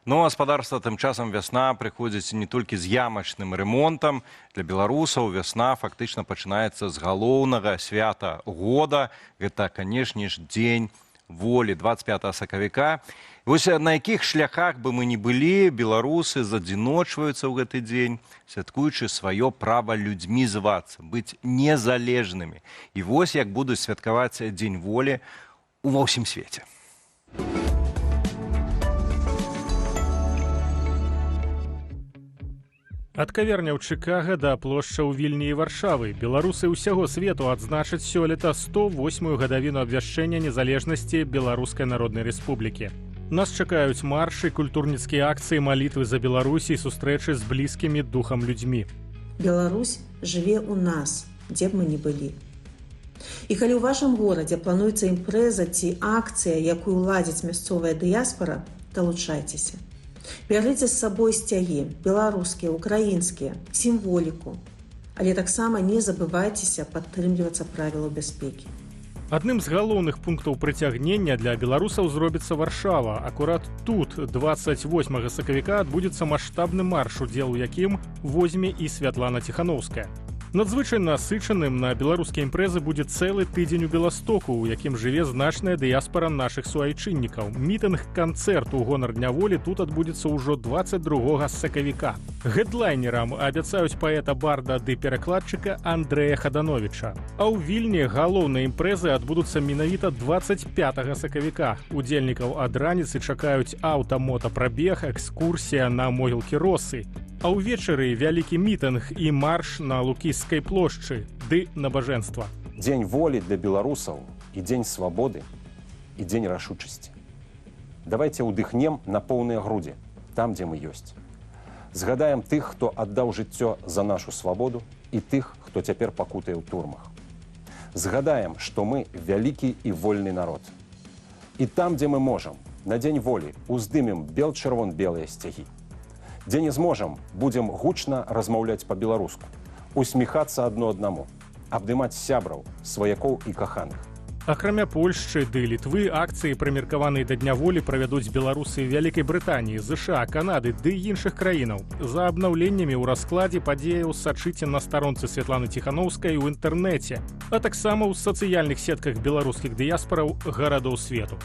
Ну, гаспадарства тым часам вясна прыходзіць не толькі з ямачным ремонтам. Для беларусаў вясна фактычна пачынаецца з галоўнага свята года. Гэта, канешне ж, дзень волі 25 сакавіка. Вось на якіх шляхах бы мы не былі, беларусы задзіночваюцца ў гэты дзень, святкуючы сваё права людзьмі звацца, быць незалежнымі. І вось як будуць святкаваць дзень волі ува ўсім свеце. Ад каверняў Чыкага да плошчаў Вільні і Варшавы беларусы ўсяго свету адзначаць сёлета 108-ю гадавіну абвяшчэння незалежнасці Беларускай Народнай Рэспублікі. Нас чакаюць маршы, культурніцкія акцыі, малітвы за Беларусь і сустрэчы з блізкімі духам людзьмі. Беларусь жыве ў нас, дзе б мы не былі. І калі ў вашым горадзе плануецца імпрэза ці акцыя, якую ладзіць мясцовая дыяспара, далучайцеся. Бярыце з сабой сцягі, беларускія, украінскія, сімволіку. Але таксама не забывайцеся падтрымлівацца правілаў бяспекі. Адным з галоўных пунктаў прыцягнення для беларусаў зробіцца Варшава. Акурат тут 28 сакавіка адбудзецца маштабны марш, удзел у якім возьме і Святлана Ціхановская. Надзвычай насычаным на беларускія імпрэзы будзе цэлы тыдзень у Беластоку, у якім жыве значная дыяспара нашых суайчыннікаў. Мітынг-канцэрт у гонар Дня волі тут адбудзецца ўжо 22 сакавіка. Гэдлайнерам абяцаюць паэта-барда ды перакладчыка Андрэя Хадановіча. А ў Вільні галоўныя імпрэзы адбудуцца менавіта 25 сакавіка. Удзельнікаў ад раніцы чакаюць аўта-мота-прабег, экскурсія на могілкі росы. А ўвечары вялікі мітынг і марш на Лукійскай плошчы ды набажэнства. Дзень волі для беларусаў і дзень свабоды і дзень рашучасці. Давайце ўдыхнем на поўныя грудзі, там, дзе мы ёсць. Згадаем тых, хто аддаў жыццё за нашу свабоду і тых, хто цяпер пакутае ў турмах. Згадаем, што мы вялікі і вольны народ. І там, дзе мы можам, на дзень волі уздымем бел-чырвон-белыя сцягі. Дзе не зможам, будзем гучна размаўляць па-беларуску, усміхацца адно аднаму, абдымаць сябраў, сваякоў і каханых. Акрамя Польшчы ды Літвы, акцыі, прымеркаваныя да Дня волі, правядуць беларусы Вялікай Брытаніі, ЗША, Канады ды іншых краінаў. За абнаўленнямі ў раскладзе падзеяў сачыце на старонцы Святланы Ціханаўскай у інтэрнэце, а таксама ў сацыяльных сетках беларускіх дыяспараў гарадоў свету.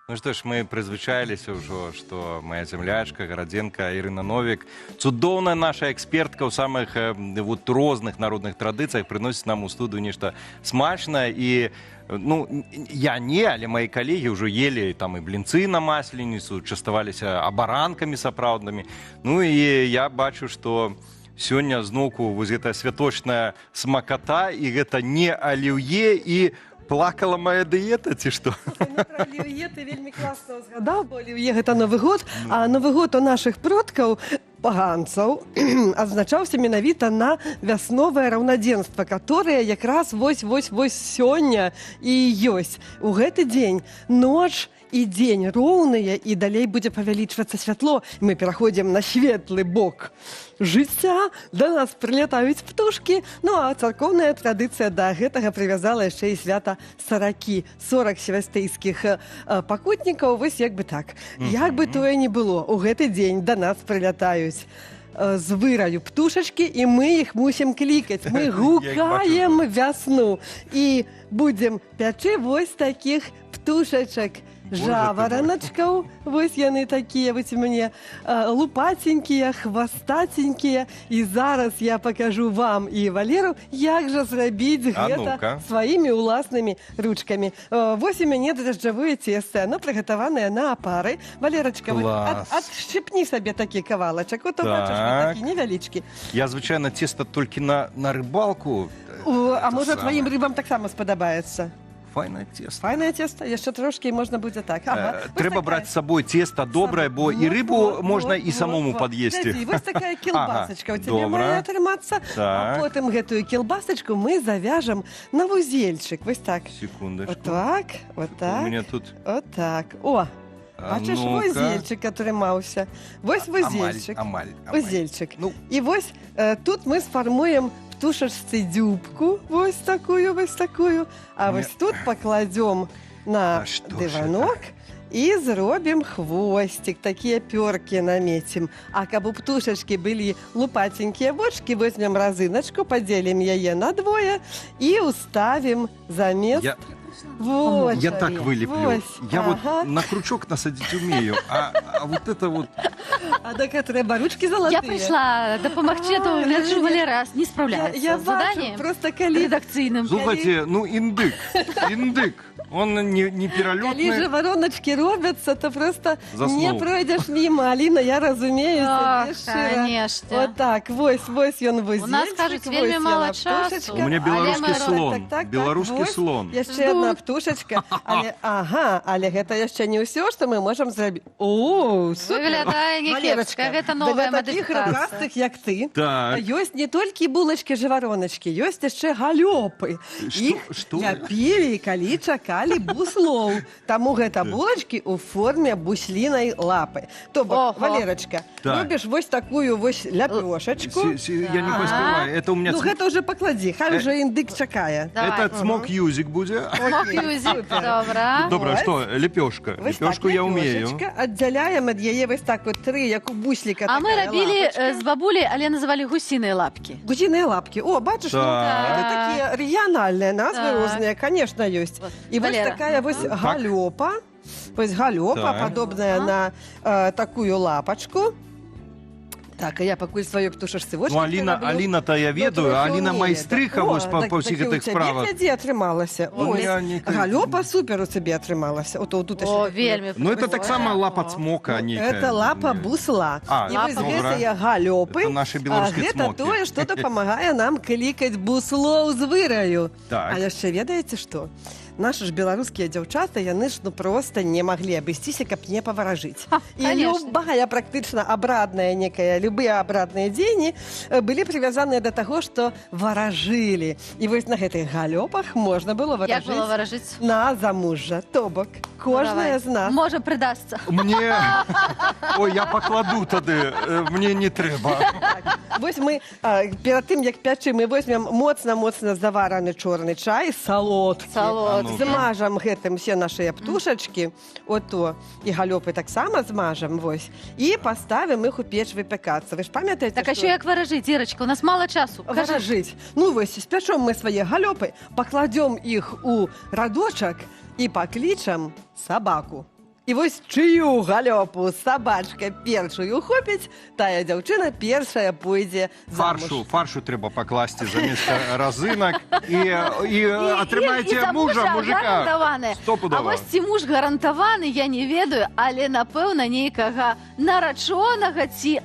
Ну что ж, мы призвычаились уже, что моя землячка, городенка Ирина Новик, цудоўная наша экспертка ў самых вот розных народных традыцыях, приносит нам у студию нечто смачное. И, ну, я не, але мои коллеги уже ели там и блинцы на масленицу, частавались абаранками сапраўднымі. Ну и я бачу, что сегодня зноўку вот эта святочная смакота, и это не оливье, и плакала моя дыета, ці што? Про оливье ты вельмі класна згадаў, бо оливье гэта Новы год, а Новы год у нашых продкаў паганцаў адзначаўся менавіта на вясновае раўнадзенства, которое якраз вось сёння і ёсць. У гэты дзень ноч і дзень роўныя, і далей будзе павялічвацца святло. Мы пераходзім на светлы бок жыцця, да нас прылятаюць птушкі, ну а царкоўная традыцыя да гэтага прывязала яшчэ і свята саракі, 40 севастыйскіх пакутнікаў, вось як бы так. Як бы тое ні было, у гэты дзень да нас прылятаюць з выраю птушачкі, і мы іх мусім клікаць. Мы гукаем вясну і будзем пячы вось такіх птушачак. Жавараначкаў, вось яны такія, вось у мяне лупаценькія, хвастаценькія. І зараз я пакажу вам і Валеру, як жа зрабіць гэта сваімі ўласнымі ручкамі. Вось у мяне дажджавое цеста, оно прыгатаванае на апары. Валерачка, адшчыпні сабе такі кавалачак, вот бачыш, такі невялічкі. Я, звычайна, цеста толькі на рыбалку. А можа, тваім рыбам таксама спадабаецца? Файнае цеста. Файнае цеста, яшчэ трошкі можна будзе так. Трэба браць з сабой цеста добрае, бо і рыбу можна і самому пад'есці. Вось такая кілбасачка у цябе мае атрымацца. А потым гэтую кілбасачку мы завяжам на вузельчык. Вось так. Секундачку. Вот так, вот так. У меня тут... Вот так. О, бачыш, вузельчык атрымаўся. Вось вузельчык. Вузельчык. І вось тут мы сфармуем птушачцы дзюбку, вось такую, а вось тут пакладзём на дыванок і зробім хвосцік, такія пёркі намецім. А каб у птушачкі былі лупаценькія вочкі, возьмем разыначку, падзелім яе на двое і ўставім замест вочарі. Я так вылеплю. Я вот на крючок насадить умею, а вот это вот... А так трэба ручки золотые. Я пришла допомагчи, то гляджу, Валера не справляется я с заданием просто редакцийным. Слухайте, ну индык. Он не пералетный. Коли же вороночки робятся, то просто не пройдешь мимо. Алина, я разумею. Конечно. Вот так, вось он вузельчик. У нас, кажуть, вельми мало часу. У меня белорусский слон. Белорусский слон. Яшчэ одна птушечка. Але гэта яшчэ не ўсё, што мы можам зрабіць. О, супер. Выглядае не кепска. Гэта новая мадыфікацыя. Для такіх рукастых, як ты, ёсць не толькі булачкі-жавароначкі, ёсць яшчэ галёпы. Іх ляпілі, калі чакалі буслоў. Таму гэта булачкі ў форме буслінай лапы. То бок, Валерачка, робіш вось такую вось ляпёшачку. Я не поспеваю. Это у меня... Ну гэта уже поклади, хай уже індык чакае. Это смок-юзик будет. Смок-юзик, добра. Добра, что, лепешка. Лепешку я умею. Аддзяляем ад яе вось так вот тры, як у бусліка. А мы рабілі з бабулей, але называлі гусіныя лапкі. Гусіныя лапкі. О, бачыш, это такія рэгіянальныя назвы розныя, конечно, ёсць. І вось такая вось галёпа. Вось галёпа, падобная на такую лапачку. Так, а я пакуль сваё птушачцы вочки раблю. Ну, Алина-то я ведаю, Алина майстрыха вось па ўсіх гэтых справах. У цябе атрымалася. Галёпа супер у цябе атрымалася. О, вельмі. Ну, это таксама лапа цмока некая. Это лапа бусла. І вось гэтыя галёпы, гэта тое, што дапамагае нам клікаць буслоў з выраю. А яшчэ ведаеце што? Наши ж беларускія дзяўчаты, яны ж просто не маглі абысціся, каб не паваражыць. І любая практычна абрадная некая, любыя абрадныя дзені былі прывязаныя да таго, што варажылі. І вось на гэтых галёпах можна было варажыць на замужжа. То бок, кожная з нас. Можа прыдасца. Мне... Ой, я покладу тады, мне не трэба. Вось мы перад тым, як пячы, мы возьмем моцна-моцна завараны чорны чай, салодкі. Змажам гэтым все нашыя птушачкі, ото, і галёпы таксама змажам, вось, і паставім іх у печ выпякацца. Вы ж памятаеце, Так, а що як варажыць, Ірачка? У нас мала часу. Варажыць. Ну вось, спячом мы свае галёпы, пакладём іх у радочак і паклічам сабаку. І вось чыю галёпу сабачка першую хопіць, тая дзяўчына першая пойдзе замуж. Фаршу трэба пакласці замест разынак і атрымаеце мужа, мужика. А вось ці муж гарантаваны, я не ведаю, але, напэўна, нейкага нарачонага ці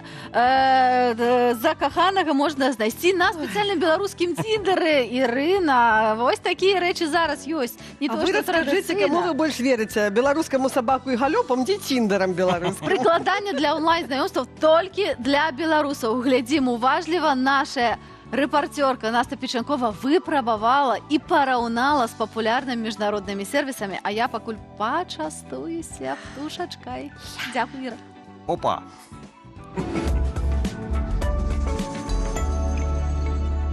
закаханага можна знайсці на спецыяльным беларускім тіндеры. Ірына, вось такія рэчы зараз ёсць. А вы раскажыце, каму вы больш верыце, беларускаму сабаку і галёпам ці ціндерам беларускім? Прыкладанне для онлайн-знаёмстваў толькі для беларусаў. Глядзім уважліва. Наша рэпарцёрка Настя Печанкова выпрабавала і параўнала з папулярнымі міжнароднымі сервісамі, а я пакуль пачастуюся птушачкай. Дзякуй, Іра. Опа!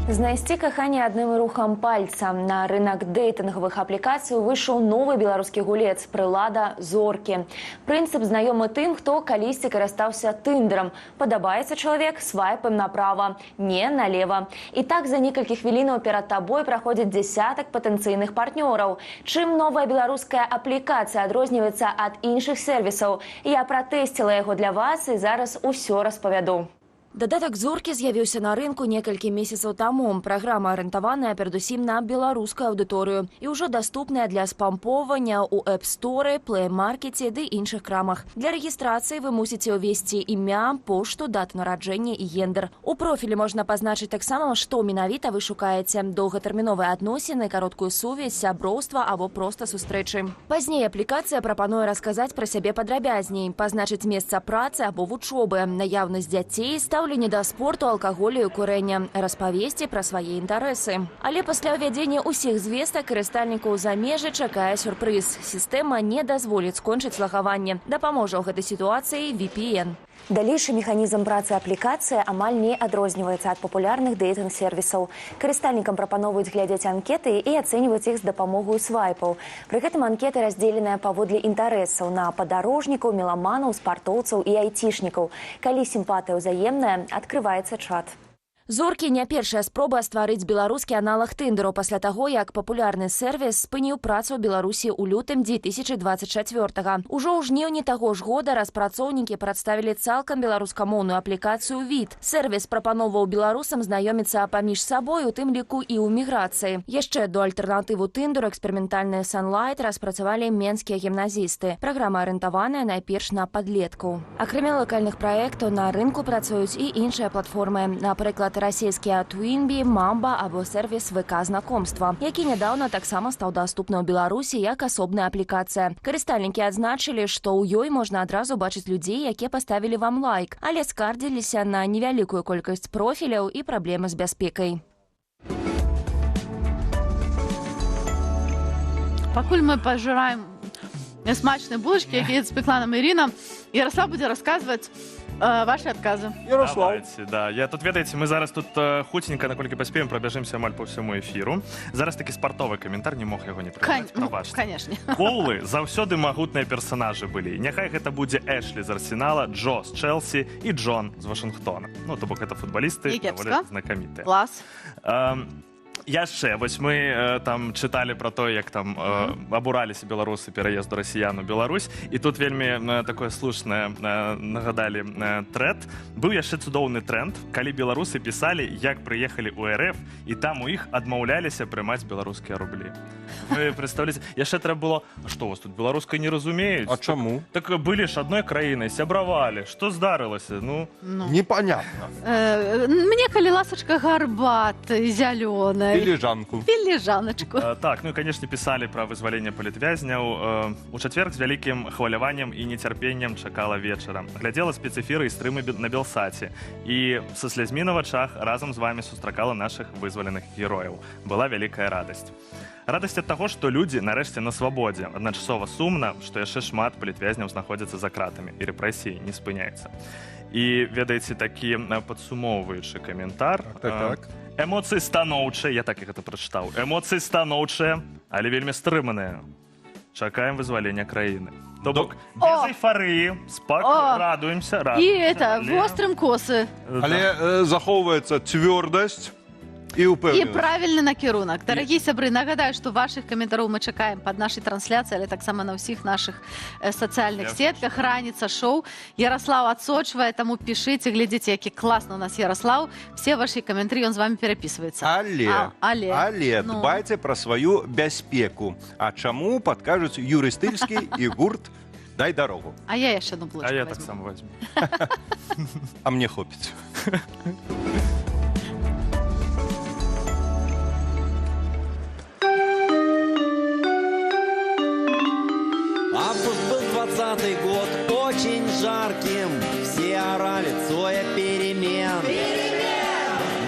Знайсці каханне адным рухам пальца. На рынок дэйтынгавых аплікацый выйшаў новы беларускі гулец «Прылада Зоркі». Прынцып знаёмы тым, хто калісьці карыстаўся тындерам. Падабаецца чалавек, свайпаем направа, не налева. І так за некалькі хвілінаў перад табой праходзіць дзесятак патэнцыйных партнёраў. Чым новая беларуская аплікацыя адрозніваецца ад іншых сервісаў? Я пратэсціла яго для вас і зараз усё распавяду. Дадатак «Зоркі» з'явіўся на рынку некалькі месяцаў таму. Праграма арыентаваная перадусім на беларускую аўдыторыю і ўжо даступная для спамповання ў App Store, Play Market ды іншых крамах. Для рэгістрацыі вы мусіце ўвесці імя, пошту, дату нараджэння і гендер. У профілі можна пазначыць таксама, што менавіта вы шукаеце: доўгатэрміновыя адносіны, кароткую сувязь, сяброўства або проста сустрэчы. Пазней аплікацыя прапануе расказаць пра сябе падрабязней, пазначыць месца працы або вучобы, наяўнасць дзяцей, стаўленне да спорту, алкаголю і курэння, распавесці пра свае інтарэсы. Але пасля ўвядзення ўсіх звестак карыстальнікаў за межы чакае сюрпрыз. Сістэма не дазволіць скончыць лагаванне. Дапаможа ў гэтай сітуацыі VPN. Далейшы механізм працы аплікацыі амаль не адрозніваецца ад папулярных дэйтынг-сервісаў. Карыстальнікам прапаноўваюць глядзець анкеты і ацэньваць іх з дапамогай свайпаў. Пры гэтым анкеты раздзеленыя паводле інтарэсаў на падарожнікаў, меламанаў, спартоўцаў і айцішнікаў. Калі сімпатыя ўзаемная, адкрываецца чат. «Зоркі» не першая спроба стварыць беларускі аналаг тындеру пасля таго, як папулярны сервіс спыніў працу ў Беларусі ў лютым 2024-га. Ужо ў жніўні таго ж года распрацоўнікі прадставілі цалкам беларускамоўную аплікацыю «Від». Сервіс прапаноўваў беларусам знаёміцца паміж сабой, у тым ліку і ў міграцыі. Яшчэ до альтэрнатыву тындеру эксперыментальны Sunlight распрацавалі менскія гімназісты. Праграма арыентаваная найперш на падлеткаў. Акрамя лакальных праектаў на рынку працуюць і іншыя платформы, напрыклад, расійскія Twinbee, Mamba або сервіс ВК знакомства, які нядаўна таксама стаў даступны ў Беларусі як асобная аплікацыя. Карыстальнікі адзначылі, што ў ёй можна адразу бачыць людзей, якія паставілі вам лайк, але скардзіліся на невялікую колькасць профіляў і праблемы з бяспекай. Пакуль мы пажыраем смачныя булачкі, якія спекла нам Ірына, Ярослав будзе расказваць ваши адказы. Давайте, да. Я тут, ведаеце, мы зараз тут хуценька, наколькі паспеем, прабяжымся амаль по ўсяму эфіру. Зараз такі спартовы каментар, не мог яго не прываць, прабачце. Конечно. Коулы заўсёды магутныя персанажы былі. Няхай гэта будзе Эшлі з Арсенала, Джо з Чэлсі і Джон з Вашынгтона. Ну, то бок гэта футбалісты даволі знакамітыя. Клас. Яшчэ, вось мы там чыталі пра то, як там абураліся беларусы пераезду расіян у Беларусь, і тут вельмі такое слушнае нагадалі трэнд. Быў яшчэ цудоўны тренд, калі беларусы пісалі, як прыехалі ў РФ, і там у іх адмаўляліся прымаць беларускія рублі. Вы представляеце, яшчэ трэба было: а што у вас тут беларускай не разумеюць? А чаму? Так былі ж адной краінай, сябравалі. Што здарылася? Ну, непонятно. Мне, калі ласачка, гарбаты зялёная, Філіжанку. Філіжаночку. Так, ну і, конечно, писали про вызваленне палітвязняў. У чацверг з вялікім хваляваннем і нецярпеннем чакала вечара. Глядзела спецэфіры і стрымы на Белсаце. І са слязьмі на вачах разам з вами сустракала нашых вызваленых герояў. Была вялікая радасць. Радасць ад таго, што людзі нарэшце на свабодзе. Адначасова сумна, што яшчэ шмат палітвязняў знаходзяцца за кратамі, і рэпрэсіі не спыняецца. І, ведаеце, такі падсумоўваючы каментар. Так. Эмоцыі станоўчыя, я так і гэта прачытаў. Эмоцыі станоўчыя, але вельмі стрыманыя. Чакаем вызвалення краіны. То бок, без эйфарыі, радуемся. І вострым косы. Але захоўваецца цвёрдасць і І ўпэўненасць. правільны накірунак. Дарагія сябры, нагадаю, што вашых каментароў мы чакаем пад нашай трансляцыі, але таксама на ўсіх нашых сацыяльных сетках. Раніца шоу. Ярослаў адсочвае, таму пішыце, глядзіце, які класны у нас Ярослаў. Все ваши каментары, ён з вами перапісваецца. Але дбайце пра сваю бяспеку. А чаму, падкажуць Юрый Стыльскі і гурт «Дай дарогу». А я яшчэ одну булочку А я возьму. так сам возьму. А мне хопіць. Август был 20-й год, очень жарким. Все орали «Цоя, перемен».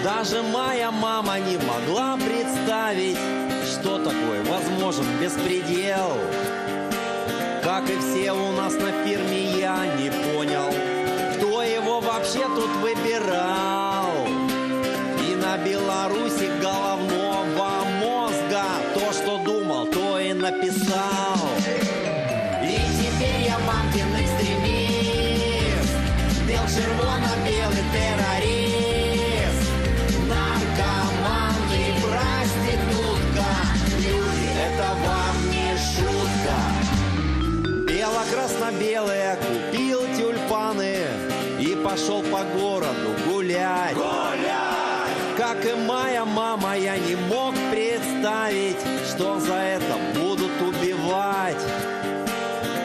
Даже моя мама не могла представить, что такое возможен беспредел. Как и все у нас на фирме, я не понял, кто его вообще тут выбирал. И на Беларуси головного мозга то, что думал, то и написал. И теперь я мамкин экстремист, бел-червоно-белый террорист, наркоман и проститутка. Люди, это вам не шутка. Бело-красно-белые купил тюльпаны и пошел по городу гулять. Как и моя мама, я не мог представить, что за это будут убивать.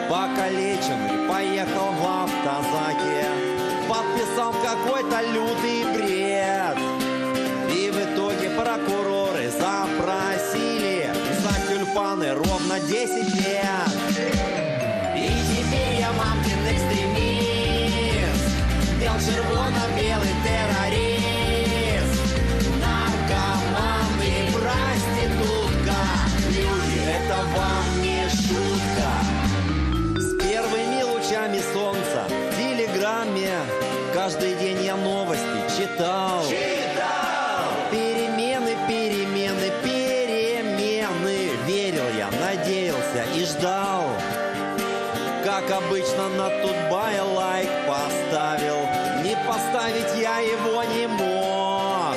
Покалеченный поехал в автозаке, подписал какой-то лютый бред. И в итоге прокуроры запросили за тюльпаны ровно 10 лет. И теперь я мамкин экстремист, бел-червоно-белый террорист, наркоман и проститутка. Люди, это вам не шутка. Первыми лучами солнца в телеграмме каждый день я новости читал. Перемены, перемены, перемены. Верил я, надеялся и ждал. Как обычно на Тутбай лайк поставил. Не поставить я его не мог.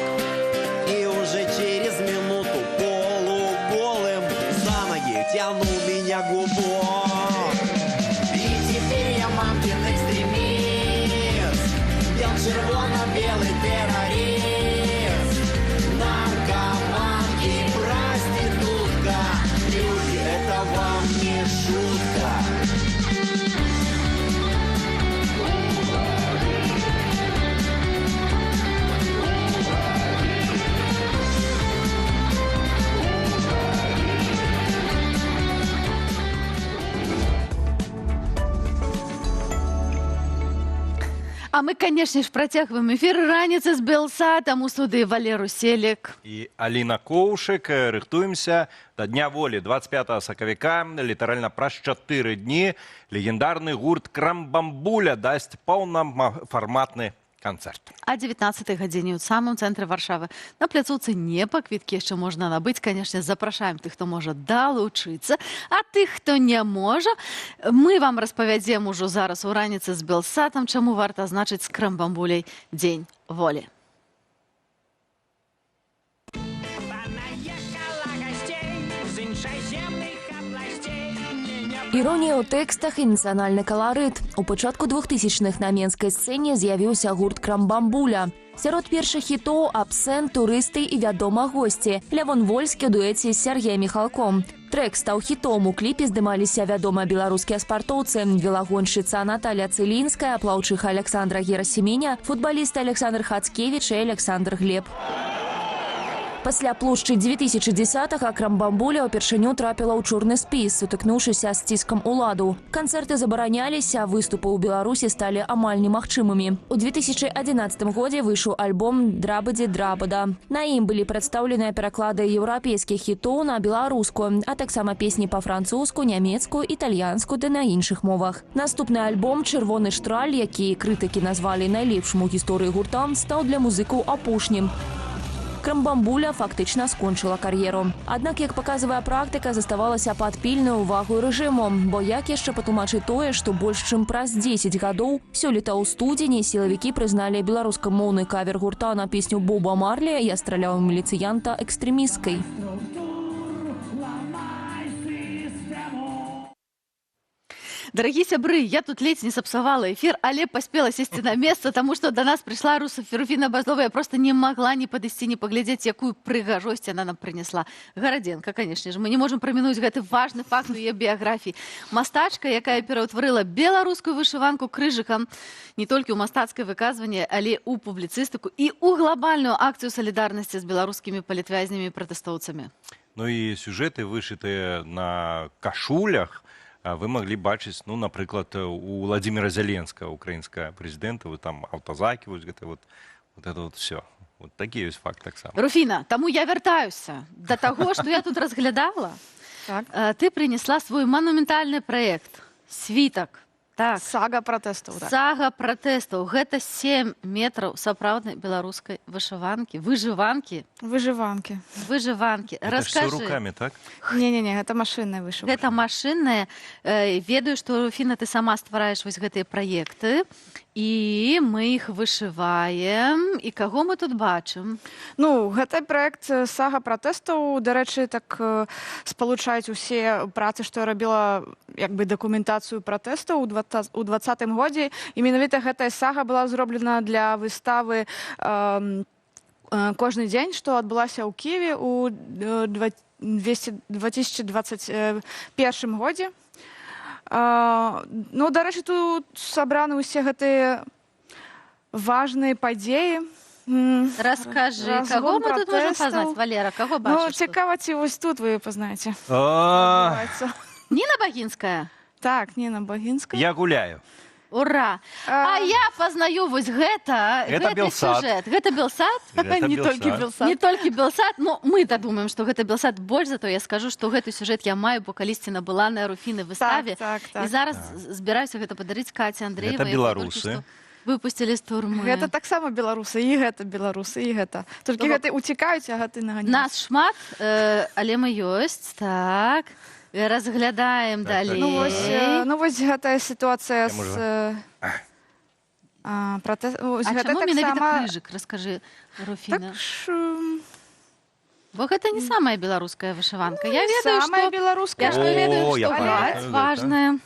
И уже через минуту полуголым за ноги тянул меня губок. Мамкин экстремист, бел-червоно-белый террорист, наркоман и проститутка. Люди, это вам не шутка. А мы, конечно ж, працягваем эфир раніцы з Белсатам у студыі Валеру Селік. І Аліна Коўшык. Рыхтуемся да Дня волі 25 сакавіка. Літаральна праз 4 дні легендарны гурт «Крамбамбуля» дасць паўнафарматны канцэрт. А 19 гадзіне ў самым цэнтры Варшавы на пляцоўцы Непа. Квіткі яшчэ можна набыць. Конечно, запрашаем тых, хто можа далучыцца. А тых, хто не можа, мы вам распавядзем ужо зараз у раніцы з Белсатам, чаму варта азначыць з Крамбамбуляй Дзень волі. Іронія ў тэкстах і нацыянальны каларыт. У пачатку 2000-х на менскай сцэне з'явіўся гурт «Крамбамбуля». Сярод першых хітоў «Абсент», «Турысты» і «Вядома госці». Лявон Вольскі ў дуэце з Сергеем Міхалком. Трэк стаў хітом. У кліпе здымаліся вядомыя беларускія спартоўцы, велагоншчыца Наталья Цылінская, плаўчыха Александра Герасіменя, футбалісты Александр Хацкевіч і Александр Глеб. Пасля плошчы 2010-га Крамбамбуля ўпершыню трапіла ў чорны спіс, сутыкнуўшыся з ціскам уладу. Канцэрты забараняліся, выступы ў Беларусі сталі амаль немагчымымі. У 2011 годзе выйшаў альбом «Драбадзе драбада». На ім былі прадстаўленыя пераклады еўрапейскіх хітоў на беларускую, а таксама песні па-французску, нямецкую, італьянскую ды на іншых мовах. Наступны альбом «Чырвоны штраль», які крытыкі назвалі найлепшым у гісторыі гурта, стаў для музыкаў апошнім. Крамбамбуля фактычна скончыла кар'еру. Аднак, як паказвае практыка, заставалася пад пільнаю ўвагу рэжыму, бо як яшчэ патлумачыць тое, што больш чым праз 10 гадоў сёлета ў студзені сілавікі прызналі беларускамоўны кавер гурта на песню Боба Марлі «Я страляў міліцыянта» экстрэмісткай. Дорогие сябры, я тут ледзь не сапсавала эфир, але паспела сесці на месца, таму што да нас прыйшла Руфіна Базлова. Я просто не могла не падысці, не паглядзець, якую прыгажосць яна нам прынесла. Гарадзенка, конечно же, мы не можем прамінуць гэты важны факт у яе біяграфіі. Мастачка, якая пераўтварыла беларускую вышыванку крыжыкам не толькі ў мастацкае выказванне, але ў публіцыстыку і ў глобальную акцыю салідарнасці з беларускімі палітвязнямі і пратэстоўцамі. Ну і сюжэты, вышытыя на кашулях, вы могли бачыць, ну, напрыклад, у Владимира Зеленского, украинского президента, вот там аўтазакі, вот это вот все. Вот такі ёсць факт таксама. Руфіна, таму я вяртаюся да таго, што я тут разглядала. Ты принесла свой манументальны праект «Світак». Так. Сага пратэстаў. Так. Сага пратэстаў. Гэта 7 метраў сапраўднай беларускай вышыванкі. Выжыванкі. Это Раскажы. все руками, так? Не, гэта машынная вышывка. Гэта машынная. Ведаю, што, Руфіна, ты сама ствараеш вось гэтыя праекты. І мы іх вышываем. І каго мы тут бачым? Ну, гэты праект «Сага пратэстаў», дарэчы, так спалучаюць усе працы, што я рабіла як бы дакументацыю пратэстаў у 2020 годзе. І менавіта гэтая сага была зроблена для выставы «Кожны дзень», што адбылася ў Кіеве ў 2021 годзе. Ну, дарэчы, тут сабраны ўсе гэтыя важныя падзеі. Раскажы, каго мы тут можем пазнаць, Валера? Каго бачыш? Ну, цікава, ці вось тут вы пазнаеце. Ніна Багінская? Так, Ніна Багінская. Я гуляю. Ура! А я пазнаю вось гэта. Гэта Белсад. Гэта Белсад? Не толькі Белсад. Не толькі Белсад, но мы-то думаем, што гэта Белсад. Больш зато я скажу, што гэты сюжэт я маю, бо калісьці набыла на Руфіны выставе. Так. І зараз збіраюся гэта падарыць Каці Андрэевай. Гэта беларусы. Выпусцілі з турмы. Гэта таксама беларусы, і гэта беларусы, і гэта. Толькі гэты уцікаюць, а гэты наганяюць. Нас шмат, але мы ёсць, так. Разглядаем далей. Ну, вось гэтая сітуацыя з пратэстам. А чаму менавіта крыжык? Раскажы, Руфіна. Бо гэта не самая беларуская вышыванка. Я ведаю, самая беларуская. Я ведаю, што гладь важная.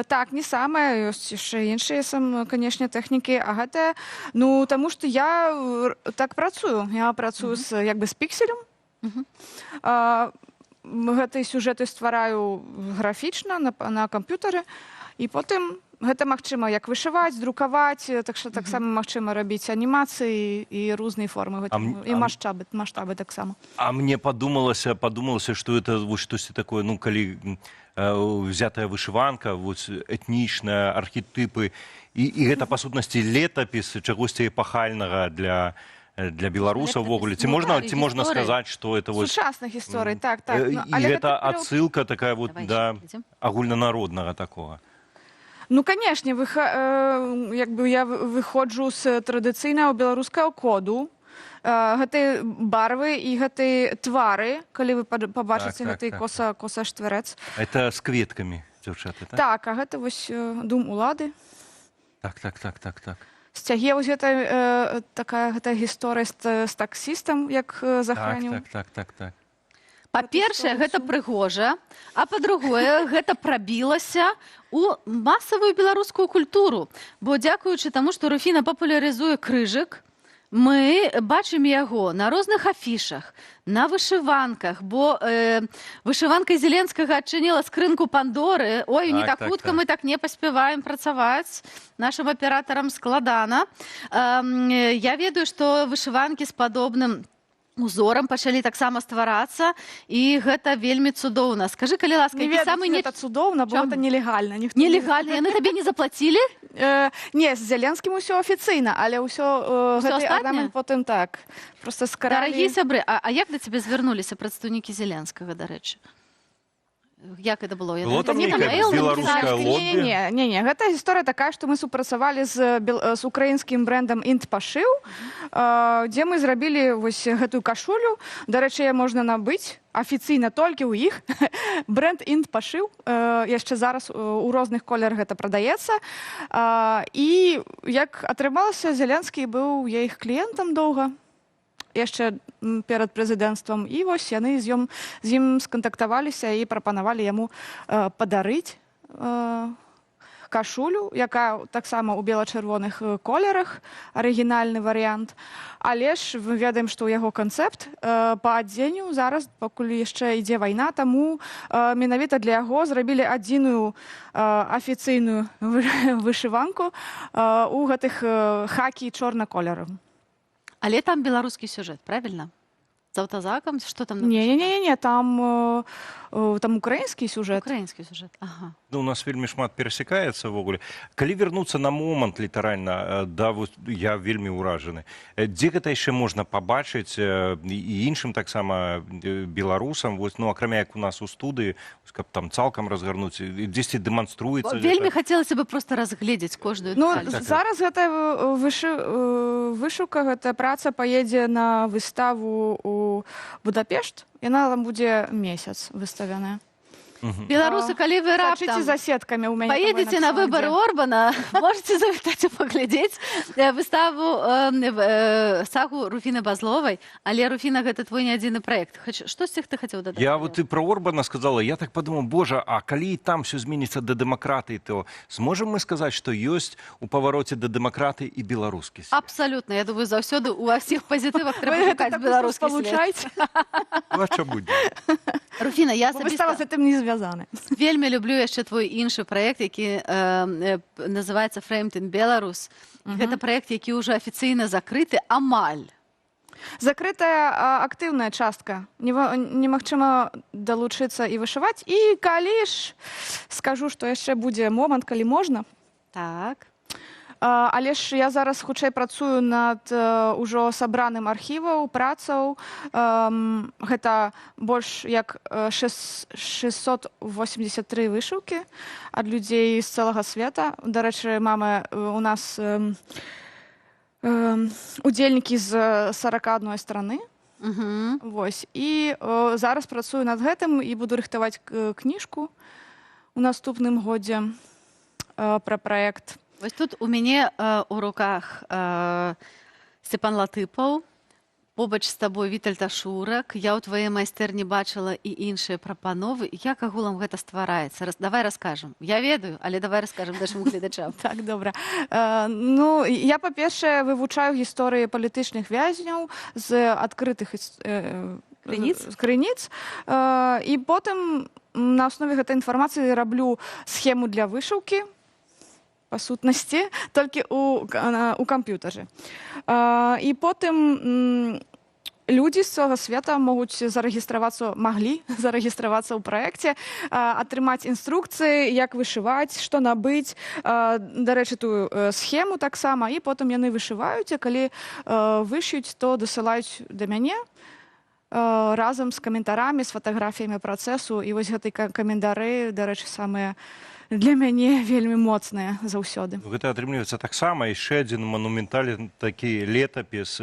Так, не самая, ёсць яшчэ іншыя, канешне, тэхнікі. А гэта, ну, таму што я так працую. Я працую як бы з пікселем. Гэтыя сюжэты ствараю графічна на камп'ютары, і потым гэта магчыма як вышываць, друкаваць, так што таксама магчыма рабіць анімацыі і розныя формы, і маштабы таксама. А мне подумалася, што это вот штосьці такое, ну, калі взятая вышыванка, вот этнічная, архетыпы, і гэта, па сутнасці, летапіс чагосьці эпахальнага для беларусаў увогуле. Ці можна сказаць, што это вот сучасных гісторый, так. І гэта адсылка такая вот да агульнанароднага такога. Ну, канешне, як бы я выходжу з традыцыйнага беларускага коду. Гэты барвы і гэты твары, калі вы пабачыце гэты коса-штварэц. Это з кветкамі, дзяўчаты, так? Так, а гэта вось дум улады. Так. Сцяге вось гэта такая гісторыя з таксістам, як захараніў. Так. Па-першае, гэта прыгожа, а па-другое, гэта прабілася ў масавую беларускую культуру. Бо дзякуючы таму, што Руфіна папулярызуе крыжык, мы бачым яго на розных афішах, на вышыванках, бо вышыванка Зеленскага адчыніла скрынку Пандоры. Ой, не так хутка мы так не паспяваем працаваць. Нашым аператарам складана. Я ведаю, што вышыванкі з падобным узорам пачалі таксама стварацца, і гэта вельмі цудоўна. Скажы, калі ласка, Не які ведаю, самы ці гэта цудоўна, бо гэта нелегальна. Нелегальна, яны табе не заплацілі? Не, з Зеленскім усё афіцыйна, але ўсё гэты астатняе? арнамент потым так. Просто скаралі. Дарагі сябры, а як да цябе звярнуліся прадстаўнікі Зеленскага, дарэчы? Як гэта было? Было там нейкае беларускае лобі? Не, гэта гісторыя такая, што мы супрацавалі з украінскім брэндам «Інт Пашыў», дзе мы зрабілі вось гэтую кашулю. Дарэчы, можна набыць афіцыйна толькі ў іх. Брэнд «Інт Пашыў». Яшчэ зараз у розных колерах гэта прадаецца. І як атрымалася, Зеленскі быў я іх кліентам доўга. Яшчэ перад прэзідэнцтвам. І вось яны з ім скантактаваліся і прапанавалі яму падарыць кашулю, якая таксама ў бела-чырвоных колерах, арыгінальны варыянт. Але ж мы ведаем, што ў яго канцэпт па адзенню зараз, пакуль яшчэ ідзе вайна, таму менавіта для яго зрабілі адзіную афіцыйную вышыванку ў гэтых хакі чорна-колерам. Але там беларускі сюжэт, правильно? З аўтазакам? Што там? Не, там украінскі сюжэт. Украінскі сюжэт, ага. Ну, у нас вельмі шмат перасякаецца ўвогуле. Калі вярнуцца на момант літаральна, да, я вельмі ўражаны. Дзе гэта яшчэ можна пабачыць і іншым таксама беларусам, вось, ну, акрамя як у нас у студыі, каб там цалкам разгарнуць, дзесьці дэманструецца. Вельмі хацелася бы проста разгледзець кожную деталь. Ну, зараз гэта вышыўка, гэта праца паедзе на выставу у Будапешт. Яна там будзе месяц выставленая. Беларусы, калі вы раптам за сеткамі ў мяне поедете на выборы Орбана, можете завітаць і паглядзець выставу сагу Руфіны Базловай, але Руфіна, гэта твой не адзіны праект. Што з цих ты хацеў дадаць? Я вот і про Орбана сказала, я так подумал, боже, а калі там все зменіцца да дэмакратыі, то зможам мы сказаць, што ёсць у павароце да дэмакратыі і беларускі свет? Абсолютно, я думаю, заўсёды у ўсіх пазітывах трэба шукаць беларускі свет. А што будзе? Руфіна, я выстава з гэтым не звязаны. Вельмі люблю яшчэ твой іншы праект, які называецца Framed in Belarus. Гэта праект, які ўжо афіцыйна закрыты амаль. Закрытая актыўная частка. Немагчыма далучыцца і вышываць. І калі ж скажу, што яшчэ будзе момант, калі можна. Так. Але ж я зараз хутчэй працую над ужо сабраным архіваў, працаў. Гэта больш як 683 вышыўкі ад людзей з цэлага света. Дарэчы, мама, у нас удзельнікі з 41 страны. Вось. І зараз працую над гэтым і буду рыхтаваць кніжку у наступным годзе пра праект. Вось тут у мяне у руках Степан Латыпаў, побач з табой Вітальд Ашурак. Я ў тваёй майстэрні бачыла і іншыя прапановы. Як агулам гэта ствараецца? Давай раскажам. Я ведаю, але давай раскажам нашым гледачам. Так, добра. Ну, я, па-першае, вывучаю гісторыі палітычных вязняў з адкрытых крыніц. І потым на аснове гэтай інфармацыі раблю схему для вышыўкі, па сутнасці, толькі у камп'ютары. І потым людзі з цэлага света могуць маглі зарэгістравацца ў праекце, атрымаць інструкцыі, як вышываць, што набыць, дарэчы, тую схему таксама, і потым яны вышываюць, а калі вышьюць, то дасылаюць да мяне разам з каментарамі, з фатаграфіямі працэсу, і вось гэтай каментары, дарэчы, самыя для мяне вельмі моцныя заўсёды. Гэта атрымліваецца таксама яшчэ адзін манументальны такі летапіс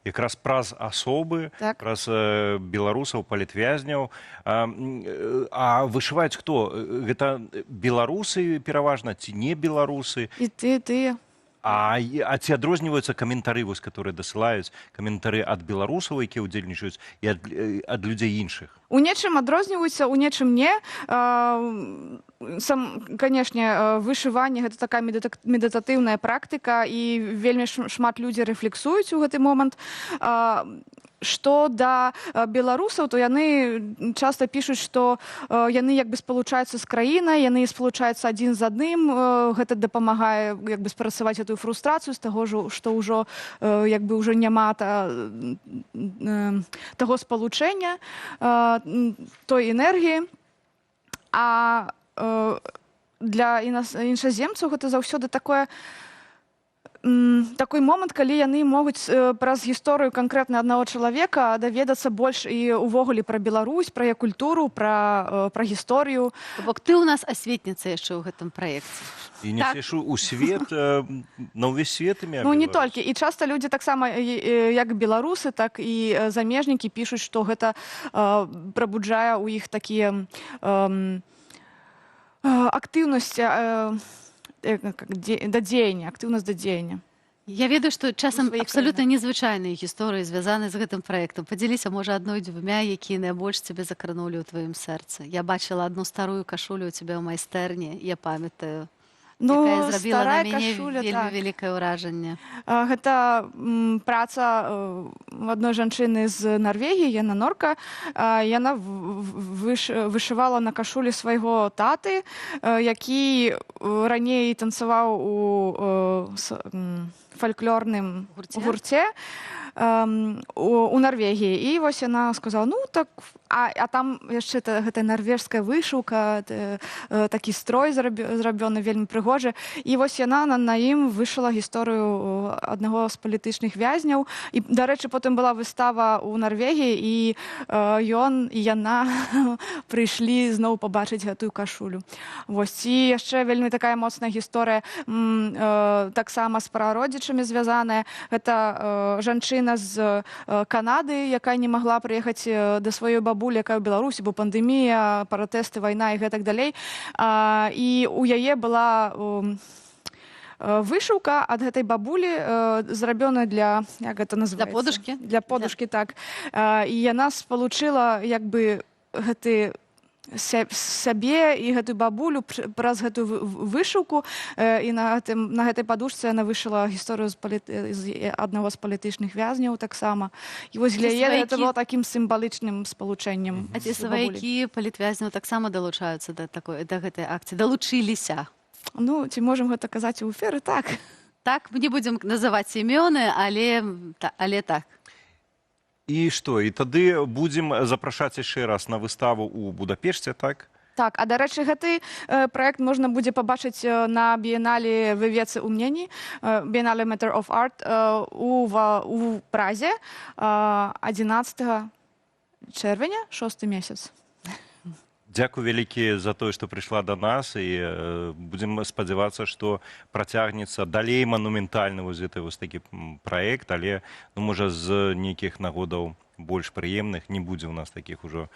якраз праз асобы, праз беларусаў, палітвязняў. А вышываюць хто? Гэта беларусы пераважна ці не беларусы? І тыя. А ці адрозніваюцца каментары, которые дасылаюць, каментары ад беларусаў, якія ўдзельнічаюць, і ад людзей іншых? У нечым адрозніваюцца, у нечым не. Канешне, вышыванне гэта такая медытатыўная практыка, і вельмі шмат людзей рэфлексуюць у гэты момант. Што да беларусаў, то яны часта пішуць, што яны як бы спалучаюцца з краінай, яны спалучаюцца адзін з адным, гэта дапамагае як бы спрацаваць гэтую фрустрацыю з таго, што ўжо як бы ўжо няма таго спалучэння, той энергіі. А для іншаземцаў гэта заўсёды такой момант, калі яны могуць праз гісторыю канкрэтна аднаго чалавека даведацца больш і ўвогуле пра Беларусь, пра яе культуру, пра гісторыю. Бок ты ў нас асветніца яшчэ ў гэтым праекце. І несеш у свет, на ўвесь свет імя Ну, не толькі. І часта людзі таксама, як беларусы, так і замежнікі пішуць, што гэта прабуджае ў іх такія актыўнасць да дзеяння, актыўнасць да дзеяння. Я ведаю, што часам абсалютна незвычайныя гісторыі звязаны з гэтым праектам. Падзяліся, можа, адной-дзвюмя, якія найбольш цябе закранулі ў тваім сэрцы. Я бачыла одну старую кашулю у цябе ў майстэрні, я памятаю. Якая зрабіла на мяне вельмі вялікае ўражанне. Гэта праца адной жанчыны з Нарвегіі, Яна Норка. Яна вышывала на кашулі свайго таты, які раней танцаваў у фальклорным гурце у Нарвегіі. І вось яна сказала, ну так, а там яшчэ гэтая нарвежская вышыўка, такі строй зрабёны, вельмі прыгожы. І вось яна на ім вышыла гісторыю аднаго з палітычных вязняў. І, дарэчы, потым была выстава ў Нарвегіі, і ён і яна прыйшлі зноў пабачыць гэтую кашулю. Вось. І яшчэ вельмі такая моцная гісторыя, таксама з прародзічамі звязаная. Гэта жанчына з Канады, якая не магла прыехаць да сваёй бабулі, якая ў Беларусі, бо пандэмія, пратэсты, вайна і гэтак далей. І у яе была вышыўка ад гэтай бабулі, зрабёная для, як гэта называецца? Для подушкі? Для подушкі, так. І яна спалучыла як бы гэты сябе і гэтую бабулю праз гэтую вышыўку, і на гэтай падушцы яна вышыла гісторыю з аднаго з палітычных вязняў таксама. І вось для яе гэта было такім сімвалічным спалучэннем. А ці сваякі палітвязняў таксама далучаюцца да гэтай акцыі, далучыліся? Ну, ці можам гэта казаць у эфіры? Так. Так, мы не будзем называць імёны, але так. І што, і тады будзем запрашаць яшчэ раз на выставу ў Будапешце, так? Так, а дарэчы, гэты праект можна будзе пабачыць на біенале Вывецы ўмнені, біенале Matter of Art у Празе 11 чэрвеня, 6 месяц. Дзякуй вялікі за тое, што прыйшла да нас, і будзем спадзявацца, што працягнецца далей манументальны вось такі праект, але, ну, можа, з нейкіх нагодаў больш прыемных не будзе ў нас такіх ужо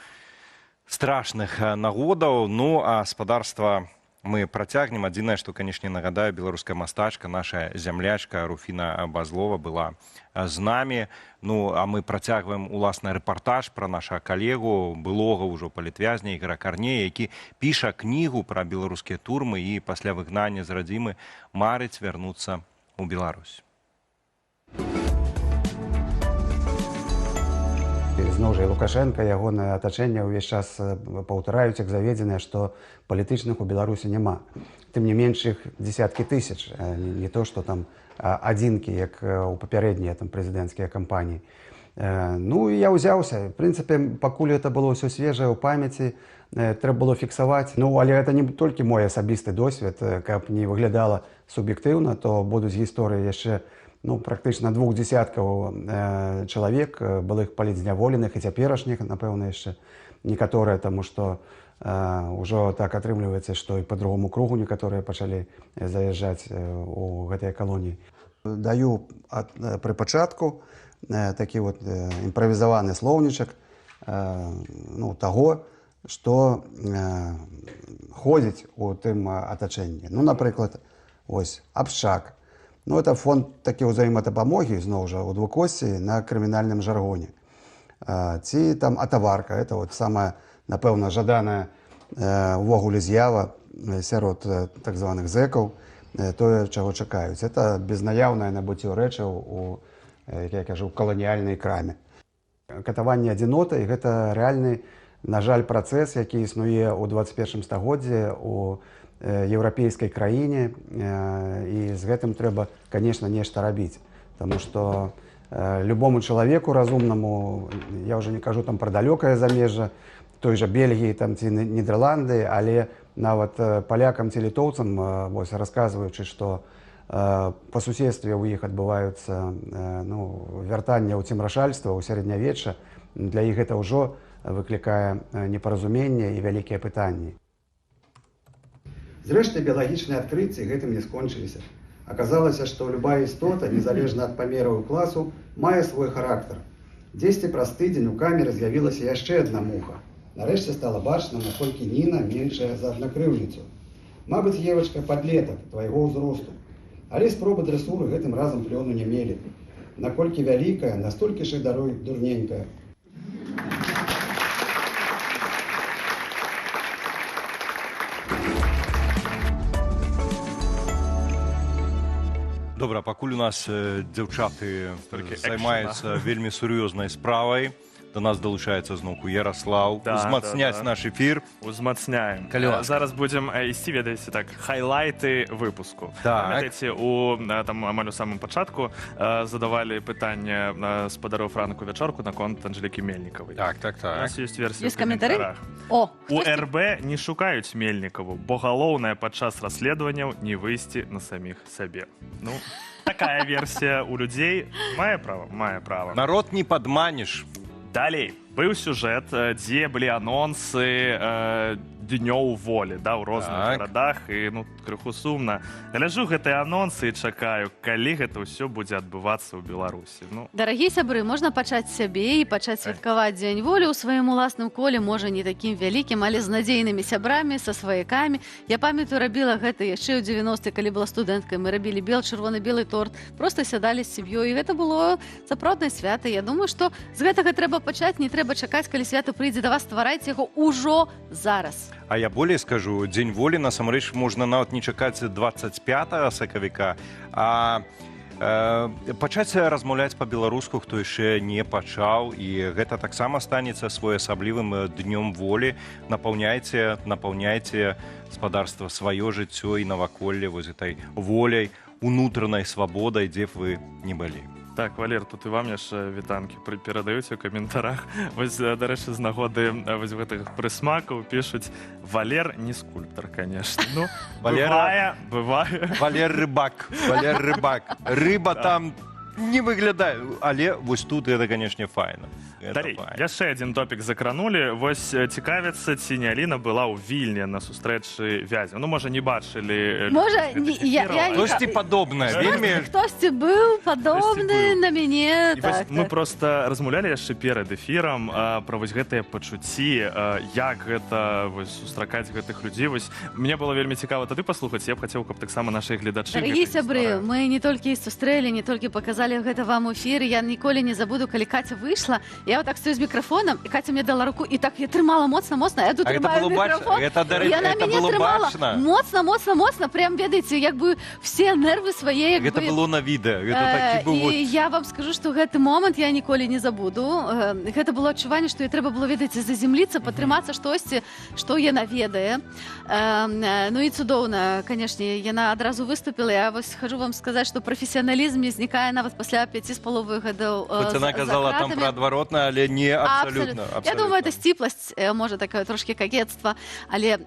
страшных нагодаў. Ну, а спадарства мы працягнем. Адзінае, што, канешне, нагадаю, беларуская мастачка, наша зямлячка Руфіна Базлова была з намі. Ну, а мы працягваем уласны рэпартаж пра нашага калегу, былога ўжо палітвязня Ігора Карнея, які піша кнігу пра беларускія турмы і пасля выгнання з радзімы марыць вярнуцца ў Беларусь. Зноў жа, Лукашенко, ягонае атачэнне ўвесь час паўтараюць, як заведзенае, што палітычных у Беларусі няма. Тым не менш, іх дзесяткі тысяч, не то, што там адзінкі, як у папярэднія прэзідэнцкія кампаніі. Ну, і я ўзяўся. В прынцыпе, пакуль гэта было ўсё свежае ў памяці, трэба было фіксаваць. Ну, але гэта не толькі мой асабісты досвед, каб не выглядала суб'ектыўна, то будуць гісторыі яшчэ практычна 2 дзесяткаў чалавек, былых палітзняволеных і цяперашніх, напэўна, яшчэ некаторыя, таму што ўжо так атрымліваецца, што і па другому кругу некаторыя пачалі заязджаць у гэтыя калоніі. Даю пры пачатку такі вот імправізаваны слоўнічак таго, што ходзіць у тым атачэнні. Ну, напрыклад, ось, абшчак. Ну, это фонд такі ўзаемадапамогі, зноў жа, у двукосці на крымінальным жаргоне. Ці там атаварка, это вот самая, напэўна, жаданая увогуле з'ява сярод так званых зэкаў, тое, чаго чакаюць. Это безнаяўнае набыццё рэчаў у, як я кажу, у каланіяльнай краме. Катаванне адзінотай – гэта рэальны, на жаль, працэс, які існуе ў 21 стагоддзі у еўрапейскай краіне, і з гэтым трэба, конечно, нешта рабіць, таму што любому чалавеку разумнаму, я ўжо не кажу там пра далёкае замежжа, той жа Бельгіі там ці Нідерланды, але нават палякам ці літоўцам, вось расказваючы, што па суседстве ў іх адбываюцца вяртання ў цемрашальства, ў сярэднявечча, для іх гэта ўжо выклікае непаразуменне і вялікія пытанні. Зрэшты, біялагічныя адкрыцці гэтым не скончыліся. Аказалася, што любая істота, незалежна ад памераў і класу, мае свой характар. Дзесьці праз тыдзень у камеры з'явілася яшчэ адна муха. Нарэшце стала бачна, наколькі Ніна меншая за аднакрыўніцу. Мабыць, Евачка падлетак твайго ўзросту. Але спробы дрэсуры гэтым разам плёну не мелі. Наколькі вялікая, настолькі ж і дурненькая. Добра, пакуль у нас дзяўчаты займаюцца вельмі сур'ёзнай справай, до нас долучаецца зноўку Ярослаў, узмацняць наш эфір. Узмацняем. Зараз будзем ісці, ведаеце, так, хайлайты выпуску. Памятаеце, амаль у самым пачатку задавалі пытанне спадару Франку Вячорку наконт Анжелікі Мельнікавай. Так. У нас ёсць версія ў каментарах. У РБ не шукаюць Мельнікаву, бо галоўнае падчас расследаванняў не выйсці на саміх сабе. Ну, такая версія у людзей мае права? Мае права. Народ не падманеш. Далей, быў сюжэт, дзе былі анонсы днёў волі, ў розных гарадах, і крыху сумна. Гляджу гэтыя анонсы і чакаю, калі гэта ўсё будзе адбывацца ў Беларусі. Дарагія сябры, можна пачаць сябе і пачаць святкаваць Дзень волі ў сваім уласным коле, можа, не такім вялікім, але з надзейнымі сябрамі, са сваякамі. Я памятаю, рабіла гэта яшчэ ў 90-е, калі была студэнткай. Мы рабілі чырвона-белы торт, проста сядалі з сям'ёй, і гэта было сапраўднае свята. Я думаю, што з гэтага трэба пачаць, не трэба чакаць, калі свята прыйдзе да вас, стварайце яго ўжо зараз. А я болей скажу, Дзень волі, насамрэч, можна нават не чакаць 25 сакавіка, а пачаць размаўляць па-беларуску, хто яшчэ не пачаў, і гэта таксама станецца своеасаблівым днём волі. Напаўняйце спадарства сваё жыццё і наваколле вось гэтай воляй, унутранай свабодай, дзе б вы не былі. Так, Валер, тут і вам яшчэ вітанкі перадаюць у каментарах. Вось, дарэчы, з нагоды вось гэтых прысмакаў пішуць: Валер не скульптар, конечно. Бывае. Валер рыбак. Рыба там не выглядае, але вось тут гэта, канешне, файна. Далей, яшчэ адзін топік закранулі. Вось цікавіцца, ці не Аліна была ў Вільні на сустрэчы вязняў. Можа, не бачылі... Хтосьці падобнае. Хтосьці быў падобны на мяне. Мы проста размаўлялі яшчэ перад эфірам пра вось гэтыя пачуцці, як гэта сустракаць гэтых людзей. Мне было вельмі цікава тады паслухаць. Я б хацеў, каб таксама нашы гледачы... Дарагія сябры, мы не толькі сустрэлі, не толькі паказалі гэта вам у эфіры. Я ніколі не забуду, калі Каця выйшла, я вот так стою з мікрафонам, і Катя мне дала руку, і так я трымала моцна-моцна, я тут трымаю мікрафон, і яна мяне трымала моцна-моцна, прям, ведаеце, як бы все нервы свае... Гэта было на відэа, гэта такі быў... І я вам скажу, што гэты момант я ніколі не забуду. Гэта было адчуванне, што я трэба было, ведаеце, заземліцца, падтрымацца штосьці, што яна ведае. Ну і цудоўна, канешне, яна адразу выступіла. Я вось хожу вам сказаць, што прафесіяналізм не знікае нават пасля 5,5 гадоў за кратамі. Яна казала там пра адваротна, але не абсалютна. Я думаю, это сціпласць, можа, такое трошки какетства, але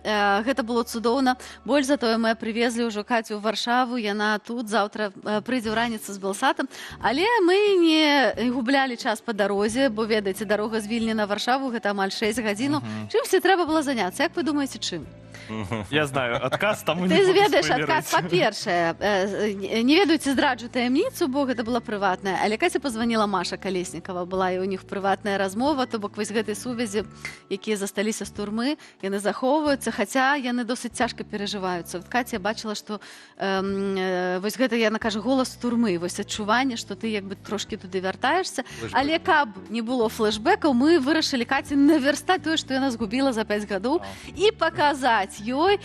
гэта было цудоўна. Больш за тое, мы привезлі ўжо Катю ў Варшаву, яна тут, заўтра прыйдзе ў раніцу з Белсатам, але мы не гублялі час па дарозе, бо, ведаеце, дарога з Вільні на Варшаву, гэта амаль 6 гадзінаў. Чымсьці трэба было заняцца? Як вы думаеце, чым? Я знаю, адказ таму не буду спойлерыць. Ты ведаеш адказ, па-першае, не ведаеце, здраджу таямніцу, бо гэта была прыватная, але Катя позвонила Маша Колеснікова, была і у них прыватная размова, то бок вось гэтай сувязі, якія засталіся з турмы, яны захоўваюцца, хаця яны досыць цяжка перажываюцца. Вот Катя бачыла, што вось гэта, яна кажа, голас турмы, вось адчуванне, што ты як бы трошки туды вяртаешься, але каб не было флешбэкаў, мы вырашылі Каці наверстаць тое, што яна згубіла за 5 гадоў і паказаць ёй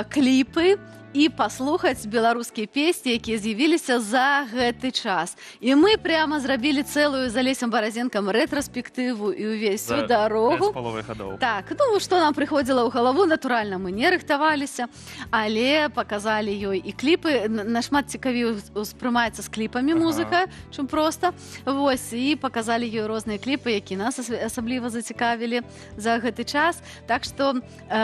кліпы і паслухаць беларускія песні, якія з'явіліся за гэты час. І мы прямо зрабілі цэлую з Алесем Баразенкам рэтраспектыву і ўвесь всю дарогу. 5,5 гадоў. Так, ну што нам прыходзіла ў галаву, натуральна, мы не рыхтаваліся, але паказалі ёй і кліпы. Нашмат цікавей успрымаецца з кліпамі музыка, чым проста. Вось, і паказалі ёй розныя кліпы, якія нас асабліва зацікавілі за гэты час. Так што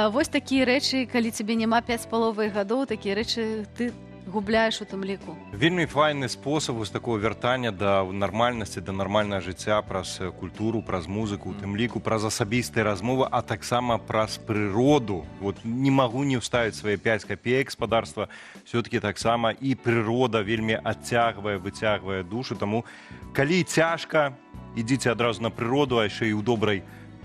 вось такія рэчы, калі цябе няма 5,5 гадоў, такія рэчы ты губляеш у тым ліку. Вельмі файны спосаб з такого вяртання да нармальнасці, да нармальнага жыцця праз культуру, праз музыку, у тым ліку, праз асабістыя размовы, а таксама праз прыроду. Вот не магу не ўставіць свае 5 копеек спадарства. Все-таки таксама і прырода вельмі адцягвае, выцягвае душу. Таму, калі цяжка, ідзіце адразу на прыроду, а яшчэ і ў добрай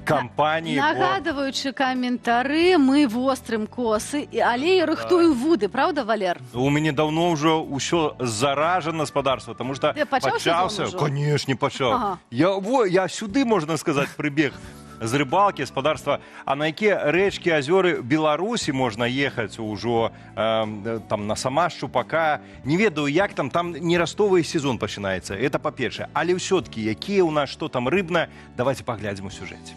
кампаніі. Нагадваючы каментары, мы вострым косы, але і рыхтуем вуды, правда, Валер? У мяне даўно ўжо ўсё заражана спадарства, таму што пачаўся, канешне, пачаў. Я сюды, можна сказаць, прыбег з рыбалкі, спадарства, а на якія рэчкі, азёры Беларусі можна ехаць ужо там на сама Шчупака. Не ведаю, як там нерастовы сезон пачынаецца, это па-першае. Але ўсё-ткі, якія ў нас, што там рыбна, давайте паглядзім у сюжэце.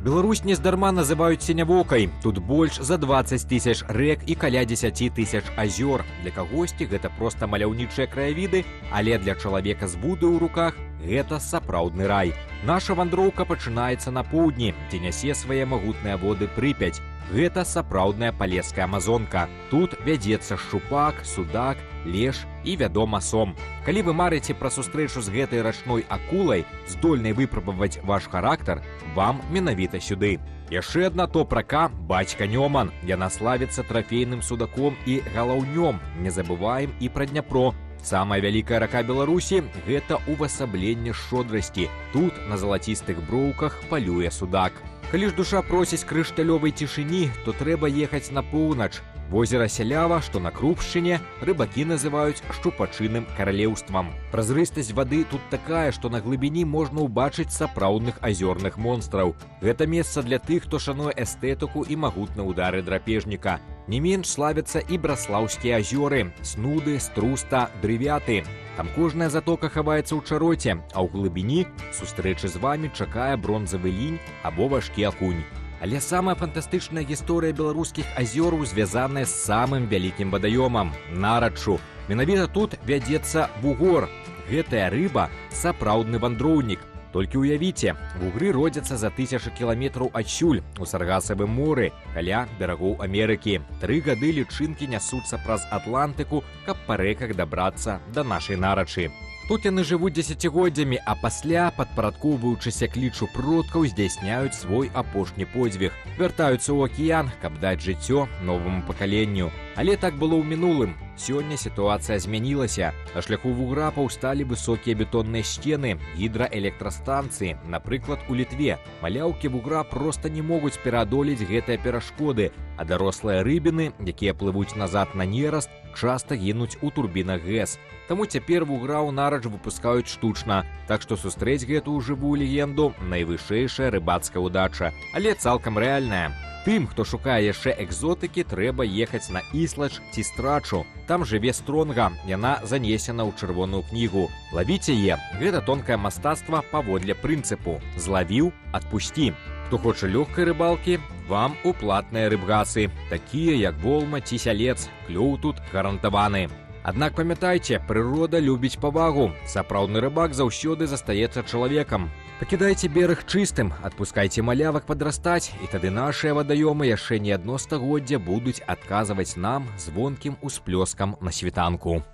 Беларусь нездарма называюць сінявокай. Тут больш за 20 тысяч рэк і каля 10 тысяч азёр. Для кагосьці гэта проста маляўнічыя краявіды, але для чалавека з вудай у руках гэта сапраўдны рай. Наша вандроўка пачынаецца на поўдні, дзе нясе свае магутныя воды Прыпяць. Гэта сапраўдная палеская амазонка. Тут вядзецца шчупак, судак, леш і, вядома, сом. Калі вы марыце пра сустрэчу з гэтай рачной акулай, здольнай выпрабаваць ваш характар, вам менавіта сюды. Яшчэ адна топ-рака Бацька Нёман. Яна славіцца трафейным судаком і галаўнём. Не забываем і пра Дняпро. Самая вялікая рака Беларусі – гэта увасабленне шчодрасці. Тут, на залацістых броўках, палюе судак. Калі ж душа просіць крышталёвай цішыні, то трэба ехаць на поўнач. Возера Сялява, што на Крупшчыне, рыбакі называюць шчупачыным каралеўствам. Празрыстасць вады тут такая, што на глыбіні можна ўбачыць сапраўдных азёрных монстраў. Гэта месца для тых, хто шануе эстэтыку і магутныя ўдары драпежніка. Не менш славяцца і браслаўскія азёры – Снуды, Струста, Дрывяты. Там кожная затока хаваецца ў чароце, а ў глыбіні сустрэчы з вамі чакае бронзавы лінь або важкі акунь. Але самая фантастычная гісторыя беларускіх азёраў звязаная з самым вялікім вадаёмам – Нараччу. Менавіта тут вядзецца вугор. Гэтая рыба – сапраўдны вандроўнік. Толькі ўявіце, вугры родзяцца за тысячы кіламетраў адсюль, у Саргасавым моры, каля берагоў Амерыкі. 3 гады лічынкі нясуцца праз Атлантыку, каб па рэках дабрацца да нашай Нарачы. Тут яны жывуць дзесяцігоддзямі, а пасля, падпарадкоўваючыся клічу продкаў, здзяйсняюць свой апошні подзвіг. Вяртаюцца ў акіян, каб даць жыццё новаму пакаленню. Але так было ў мінулым. Сёння сітуацыя змянілася. На шляху вугра паўсталі высокія бетонныя сцены, гідраэлектрастанцыі, напрыклад, у Літве. Маляўкі вугра проста не могуць пераадолець гэтыя перашкоды, а дарослыя рыбіны, якія плывуць назад на нераст, часта гінуць у турбінах ГЭС. Таму цяпер вугра ў Нарач выпускаюць штучна, так што сустрэць гэтую жывую легенду – найвышэйшая рыбацкая ўдача, але цалкам рэальная. Тым, хто шукае яшчэ экзотыкі, трэба ехаць на Іслач ці Страчу. Там жыве стронга, яна занесена ў чырвоную кнігу. Лавіце яе, гэта тонкае мастацтва паводле прынцыпу. Злавіў – адпусці. Хто хоча лёгкай рыбалкі, вам у платныя рыбгасы, такія як волма ці сялец, клёў тут гарантаваны. Аднак памятайце, прырода любіць павагу. Сапраўдны рыбак заўсёды застаецца чалавекам. Пакідайце бераг чыстым, адпускайце малявак падрастаць, і тады нашыя вадаёмы яшчэ не адно стагоддзя будуць адказваць нам звонкім усплёскам на світанку.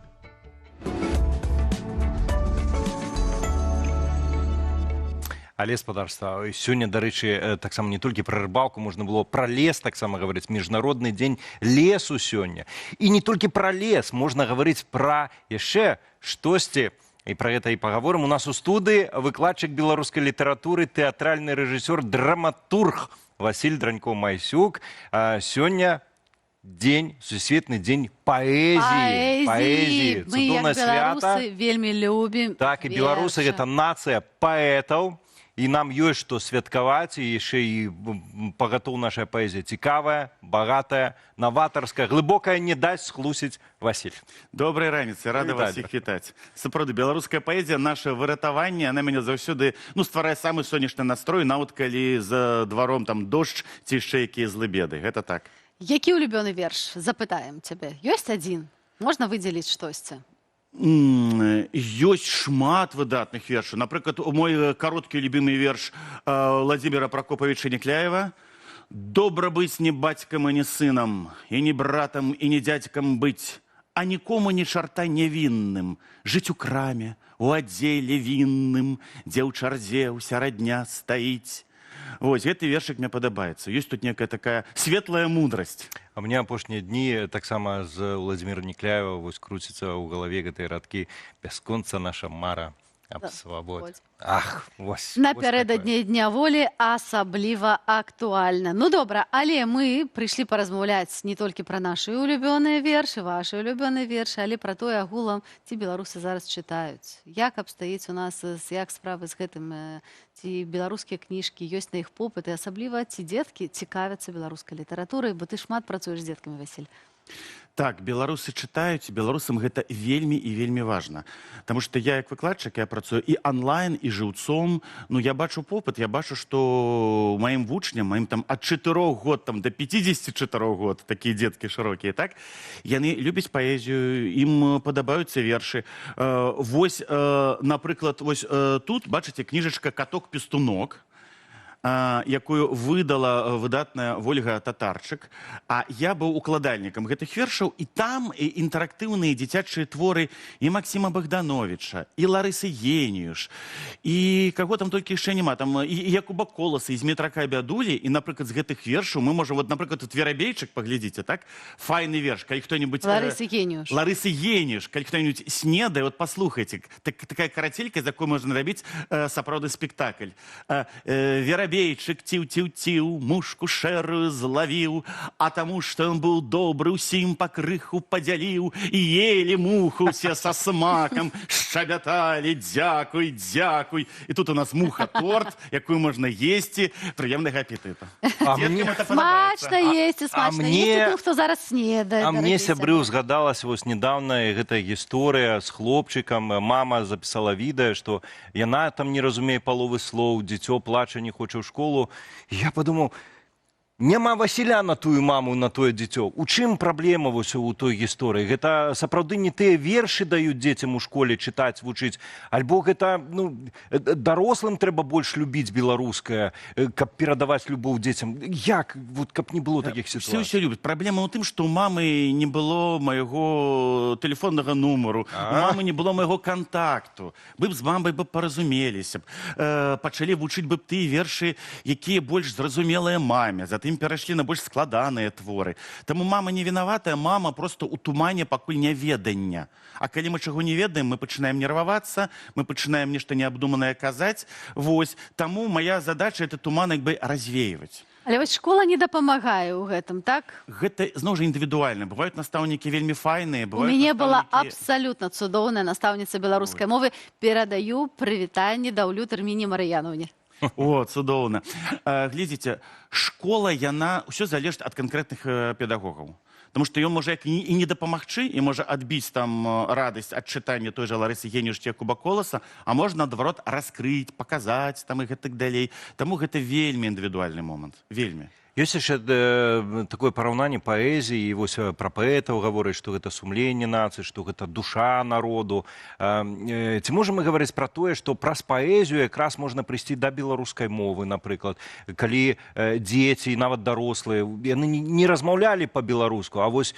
Але спадарства, сёння, дарэчы, таксама не толькі пра рыбалку, можна было пра лес таксама гаварыць. Міжнародны дзень лесу сёння. І не толькі пра лес, можна гаварыць пра яшчэ штосьці. І пра гэта і пагаворым. У нас у студыі выкладчык беларускай літаратуры, тэатральны рэжысёр, драматург Васіль Дранько-Майсюк. Сёння дзень, сусветны дзень паэзіі. Паэзіі. Мы, як беларусы, вельмі любім. Так, і беларусы – гэта нацыя паэтаў. і нам ёсць што святкаваць, і яшчэ і пагатоў наша паэзія цікавая, багатая, наватарская, глыбокая, не дасць схлусіць Васіль. Добрай раніцы, рада вас всіх вітаць. Сапраўды, беларуская паэзія, наша выратаванне, она мяне заўсёды, стварае самы сонечны настрой, нават калі за дваром там дождж ці яшчэ якія злыбеды. Гэта так. Які улюбёны верш? Запытаем цябе. Ёсць адзін? Можна выдзеліць штосьці? Ёсць шмат выдатных вершаў. Напрыклад, мой кароткі любімы верш Владимира Прокоповича Некляева. «Добра быть не батьком и не сыном, и не братом, и не дядьком быть, а нікому ні чарта невинным, жить у краме, у отделе винным, где у чарзе уся родня стоить». Вось, гэты вершик мне падабаецца. Ёсць тут некая такая светлая мудрасць. А мне апошнія дні таксама з Владимира Некляева вось круціцца ў галаве гэтыя радкі «Бясконца наша мара аб свабодзе». Ах, вось. Напярэдадні Дня волі асабліва актуальна. Ну добра, але мы прыйшлі паразмаўляць не толькі пра нашы улюбёныя вершы, вашы улюбёныя вершы, але пра тое агулам, ці беларусы зараз чытаюць. Як абстаіць у нас, як справы з гэтым, ці беларускія кніжкі, ёсць на іх попыт, і асабліва ці дзеткі цікавяцца беларускай літаратурай, бо ты шмат працуеш з дзеткамі, Васіль. Так, беларусы чытаюць, беларусам гэта вельмі і вельмі важна. Таму што я, як выкладчык, я працую і онлайн, і жыўцом. Ну, я бачу попыт, я бачу, што маім вучням, маім там ад 4 год там, да 54 год, такія дзеткі шырокія, так? Яны любяць паэзію, ім падабаюцца вершы. Вось, напрыклад, вось тут, бачыце, кніжачка «Каток-пестунок», якую выдала выдатная Вольга Татарчык, а я быў укладальнікам гэтых вершаў, і там інтэрактыўныя дзіцячыя творы і Максіма Богдановича, і Ларысы Геніюш, і каго там толькі яшчэ няма, там і Якуба Коласа, і Змітрака Бядулі, і, напрыклад, з гэтых вершаў мы можам, вот, напрыклад, тут Верабейчык, паглядзіце, так? Файны верш, калі хто-нибудь... Ларысы Геніюш. Ларысы Геніюш, калі хто-нибудь снедае, вот паслухайце, такая карацелька, з якой можна рабіць сапраўдны спектакль. Верабейчык ціў-ціў-ціў, мушку шэрую злавіў, а таму, што ён быў добры, усім па крыху падзяліў, і елі муху ўсе са смакам, шчабяталі, дзякуй, дзякуй. І тут у нас муха-торт, якую можна есці, прыемнага апетыту. Смачна есці, смачна есці тых, хто зараз снедае. А мне, сябры, узгадалася вось недавно гэтая гісторыя з хлопчыкам. Мама запісала відэа, што яна там не разумее паловы слоў, дзіцё плача, не хоча ў школу. І я падумаў, няма Васіля на тую маму, на тое дзіцё. У чым праблема вось у той гісторыі? Гэта сапраўды не тыя вершы даюць дзецям у школе чытаць, вучыць, альбо гэта, ну, дарослым трэба больш любіць беларускае, каб перадаваць любоў дзецям. Як? Вот каб не было такіх сітуацый. Все любяць. Праблема ў тым, што ў мамы не было майго тэлефоннага нумару, у мамы не было майго кантакту. Вы б з мамай бы паразумеліся б, пачалі вучыць бы тыя вершы, якія больш зразумелыя маме. Затым перайшлі на больш складаныя творы. Таму мама не вінаватая, мама просто ў тумане пакуль няведання. А калі мы чаго не ведаем, мы пачынаем нервавацца, мы пачынаем нешта неабдуманае казаць. Вось, таму моя задача — это туман як бы развеивать. Але вось школа не дапамагае ў гэтым, так? Гэта, зноў жа, індывідуальна. Бываюць настаўнікі вельмі файныя, У мяне была абсалютна цудоўная настаўніца беларускай мовы. Перадаю прывітанне Даўлю Тэрміне Марыяновне. О, цудоўна. Глядзіце, школа, яна ўсё залежыць ад канкрэтных педагогаў. Таму што ён можа як і не дапамагчы, і можа адбіць там радасць ад чытання той жа Ларысы Геніюш ці Якуба Коласа, а можна, наадварот, раскрыць, паказаць там і гэтак далей. Таму гэта вельмі індывідуальны момант. Вельмі. Ёсць яшчэ такое параўнанне паэзіі, і вось пра паэтаў гавораць, што гэта сумленне нацыі, што гэта душа народу. Ці можам мы гаварыць пра тое, што праз паэзію якраз можна прыйсці да беларускай мовы, напрыклад, калі дзеці, нават дарослыя, яны не размаўлялі па-беларуску, а вось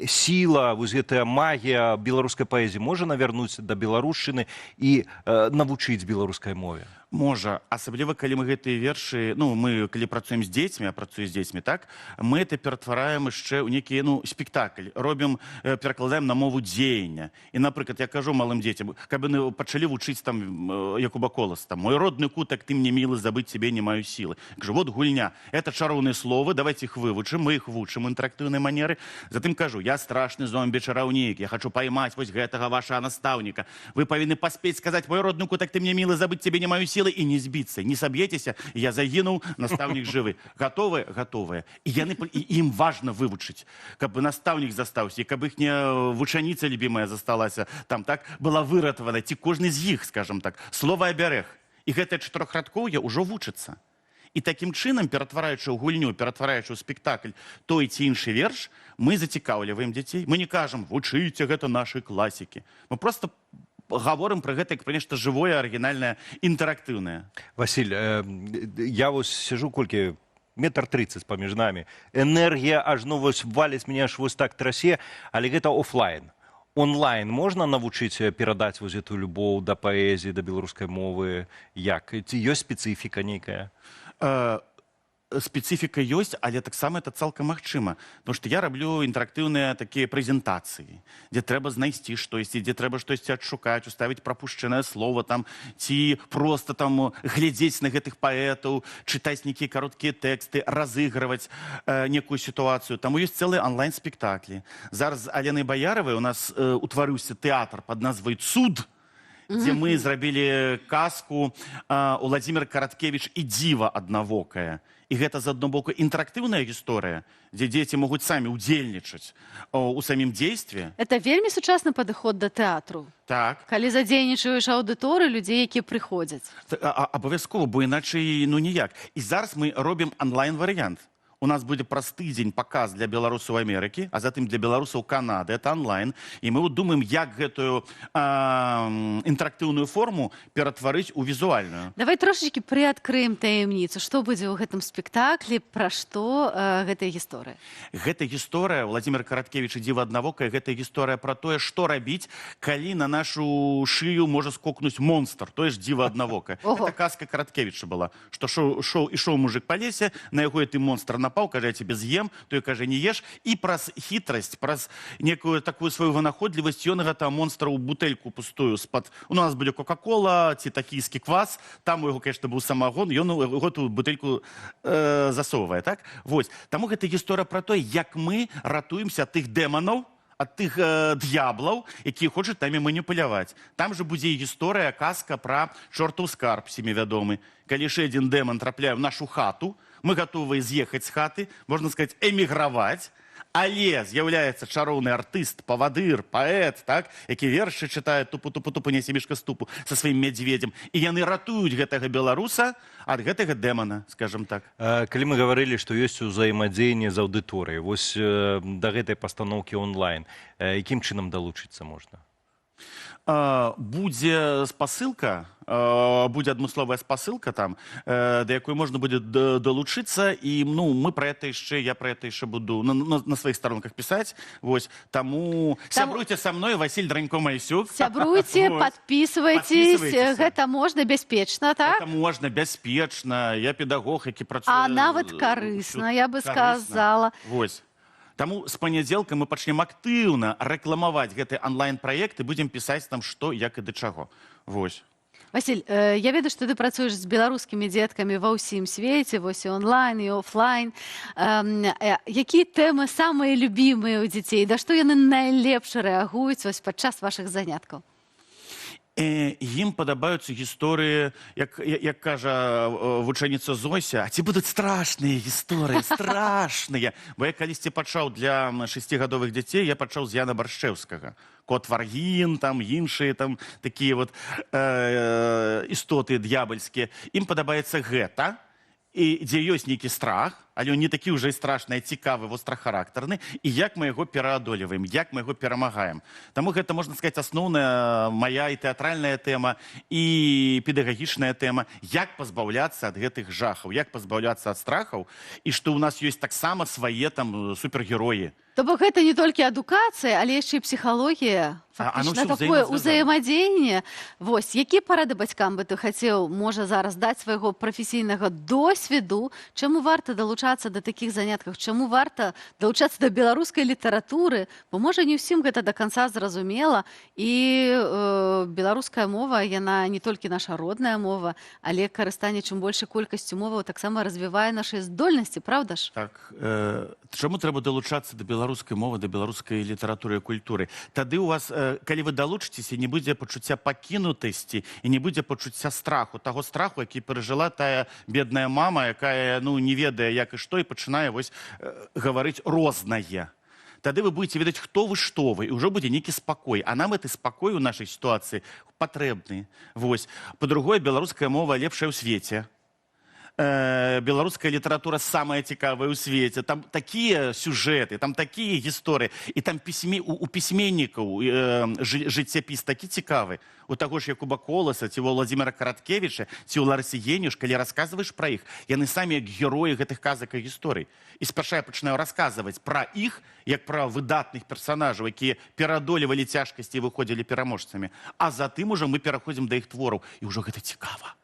сіла, вось гэтая магія беларускай паэзіі можа навярнуць да беларушчыны і навучыць беларускай мове? Можа, асабліва калі мы гэтыя вершы, ну, мы калі працуем з дзецьмі, а працую з дзецьмі, так, мы это ператвараем яшчэ ў некі, ну, спектакль, робім, перакладаем на мову дзеяння. І, напрыклад, я кажу малым дзецям, каб яны пачалі вучыць там Якуба Коласа, там, мой родны кутак, ты мне мілы, забыць цябе не маю сілы. Кажу, вот гульня, это чароўныя словы, давайте іх вывучым, мы іх вучым інтэрактыўнай манеры. Затым кажу, я страшны зомбі-чараўнік, я хочу поймаць вось гэтага вашага настаўніка. Вы павінны паспець сказаць, мой родны кутак, ты мне мілы, забыць цябе не маю сілы. силы и не сбиться. Не собьетесь, я загинул, наставник живы. Готовы? Готовы. И им важно вывучить. Как бы наставник застался, и как бы их вучаница любимая засталась, там так, была выратована, ті кожны з іх, скажем так, слова оберег. І гэтае чатырохрадкоўе ўжо вучыцца. І такім чынам, ператвараючы ў гульню, ператвараючы ў спектакль той ці іншы верш, мы зацікаўліваем дзяцей. Мы не кажам, вучыце, гэта нашы класікі. Мы просто говорим про гэта як про нешта жывое, арыгінальнае, інтэрактыўнае. Василь, я вось сижу колькі, 1,30 м паміж намі. Энергія ажно вось валіць мяне аж вось так трасе, але гэта офлайн. Онлайн можна навучыць перадаць вось эту любоў да паэзіі, да беларускай мовы? Як? Ці ёсць спецыфіка нейкая? Специфика есть, але таксама это цалкам магчыма. Потому что я раблю інтэрактыўныя такія прэзентацыі, дзе трэба знайсці штосьці, дзе трэба штосьці адшукаць, уставіць прапушчанае слово там, ці просто там глядзець на гэтых паэтаў, чытаць нейкія кароткія тэксты, разыгрываць некую сітуацыю. Таму ёсць цэлыя онлайн-спектаклі. Зараз з Аленай Баяравай у нас утварыўся тэатр пад назвай «Цуд», дзе мы зрабілі казку Уладзімір Караткевіч і дзіва аднавокае. І гэта, з аднаго боку, інтэрактыўная гісторыя, дзе дзеці могуць самі ўдзельнічаць у самім дзействе. Это вельмі сучасны падыход да тэатру. Так. Калі задзейнічаеш аўдыторыю людзей, якія прыходзяць. Абавязкова, бо іначай ну ніяк. І зараз мы робім онлайн-варыянт. У нас будет праз тыдзень паказ для беларусаў Амерыкі, а затым для беларусаў Канады. Это онлайн. І мы думаем, як гэтую інтэрактыўную форму ператварыць у візуальную. Давай трошечки прыадкрыем таямніцу. Што будзе ў гэтым спектаклі, пра што гэтая гісторыя? Гэта гісторыя, Владзімір Караткевіч і дзіва аднавокае, гэта гісторыя пра тое, што рабіць, калі на нашу шыю можа скокнуць монстр, тое ж дзіва аднавокае. Это казка Караткевіча была, што ішоў мужик па лесе, на яго ты монстр напаў, кажа, я тебе з'ем, той кажа, не еш, і праз хітрасць, праз некую такую сваю вынаходлівасць ён гэта монстра ў бутэльку пустую з-пад... У нас былі кока-кола ці такійскі квас, там у яго, конечно, быў самагон, ён гэтую бутэльку засоўвае, так? Вось. Таму гэта гісторыя пра то, як мы ратуемся ад тых дэманаў, ад тых д'яблаў, якія хочуць намі маніпуляваць. Там же будзе і гісторыя, казка пра чортаў скарб, всімі вядомы. Калі ж адзін дэман трапляе ў нашу хату, мы готовы з'ехаць з хаты, можна сказаць, эміграваць, але з'яўляецца чароўны артыст, павадыр, паэт, так, які вершы чытае тупу-тупу-тупу, нясе мішка ступу са сваім мядзведзем. І яны ратуюць гэтага беларуса ад гэтага дэмана, скажем так. Калі мы гаварылі, што ёсць узаемадзеянне з аўдыторыяй, вось да гэтай пастаноўкі онлайн, якім чынам далучыцца можна? Будзе спасылка, будзе адмысловая спасылка там, да якой можна будзе далучыцца, і ну, мы пра гэта яшчэ, я пра гэта яшчэ буду на сваіх старонках пісаць, вось, таму сябруйце са мной, Васіль Дранько-Майсюк. Сябруйце, падпісвайцесь, гэта можна бяспечна, так? Гэта можна бяспечна, я педагог, які працуе... А нават карысна, я бы сказала. Вось. Таму з панядзелка мы пачнем актыўна рэкламаваць гэты онлайн-праект і будзем пісаць там што, як і да чаго. Вось. Васіль, я ведаю, што ты працуеш з беларускімі дзеткамі ва ўсім свеце, вось і онлайн, і офлайн. Якія тэмы самыя любімыя ў дзяцей? Да што яны найлепш рэагуюць вось падчас вашых заняткаў? Ім падабаюцца гісторыі, як кажа вучаніца Зося, а ці будуць страшныя гісторыі, страшныя. Бо я калісьці пачаў для 6гадовых дзяцей, я пачаў з Яна Баршчэўскага. Кот Варгін, там іншыя там такія вот істоты д'ябальскія. Ім падабаецца гэта, і дзе ёсць нейкі страх, але он не такі ўжо і страшны, а цікавы, вострахарактарны, і як мы яго пераадолеваем, як мы яго перамагаем. Таму гэта, можна сказаць, асноўная мая і тэатральная тэма, і педагагічная тэма, як пазбаўляцца ад гэтых жахаў, як пазбаўляцца ад страхаў, і што ў нас ёсць таксама свае там супергероі. То бок гэта не толькі адукацыя, але яшчэ і псіхалогія, фактычна такое ўзаемадзеянне. Вось, які парады бацькам бы ты хацеў, можа, зараз даць свайго прафесійнага досведу, чаму варта далучацца далучацца да такіх заняткаў, чаму варта далучацца да беларускай літаратуры, бо можа не ўсім гэта да канца зразумела, і беларуская мова, яна не толькі наша родная мова, але карыстанне чым большай колькасцю моваў таксама развівае нашыя здольнасці, правда ж? Так, чаму трэба далучацца да беларускай мовы, да беларускай літаратуры і культуры? Тады у вас, калі вы далучыцеся, не будзе пачуцця пакінутасці і не будзе пачуцця страху, таго страху, які перажыла тая бедная мама, якая не ведае, як і што, і пачынае гаварыць рознае. Тады вы будете ведаць, хто вы, што вы, і ўжо будзе нейкі спакой. А нам гэты спакой у нашай сітуацыі патрэбны. Па-другое, беларуская мова лепшая ў свеце. Беларуская літаратура самая цікавая ў свеце. Там такія сюжэты, там такія гісторыі. І там у пісьменнікаў жыццяпіс такі цікавы. У таго ж Якуба Коласа, ці у Владзіміра Караткевіча, ці ў Ларысы Генюш, калі расказваеш пра іх, яны самі як героі гэтых казак і гісторый. І спярша я пачынаю расказваць пра іх, як пра выдатных персанажаў, якія перадолевалі цяжкасці і выходзілі пераможцамі. А затым ужо мы пераходзім да іх твораў. І ўжо гэта цікава.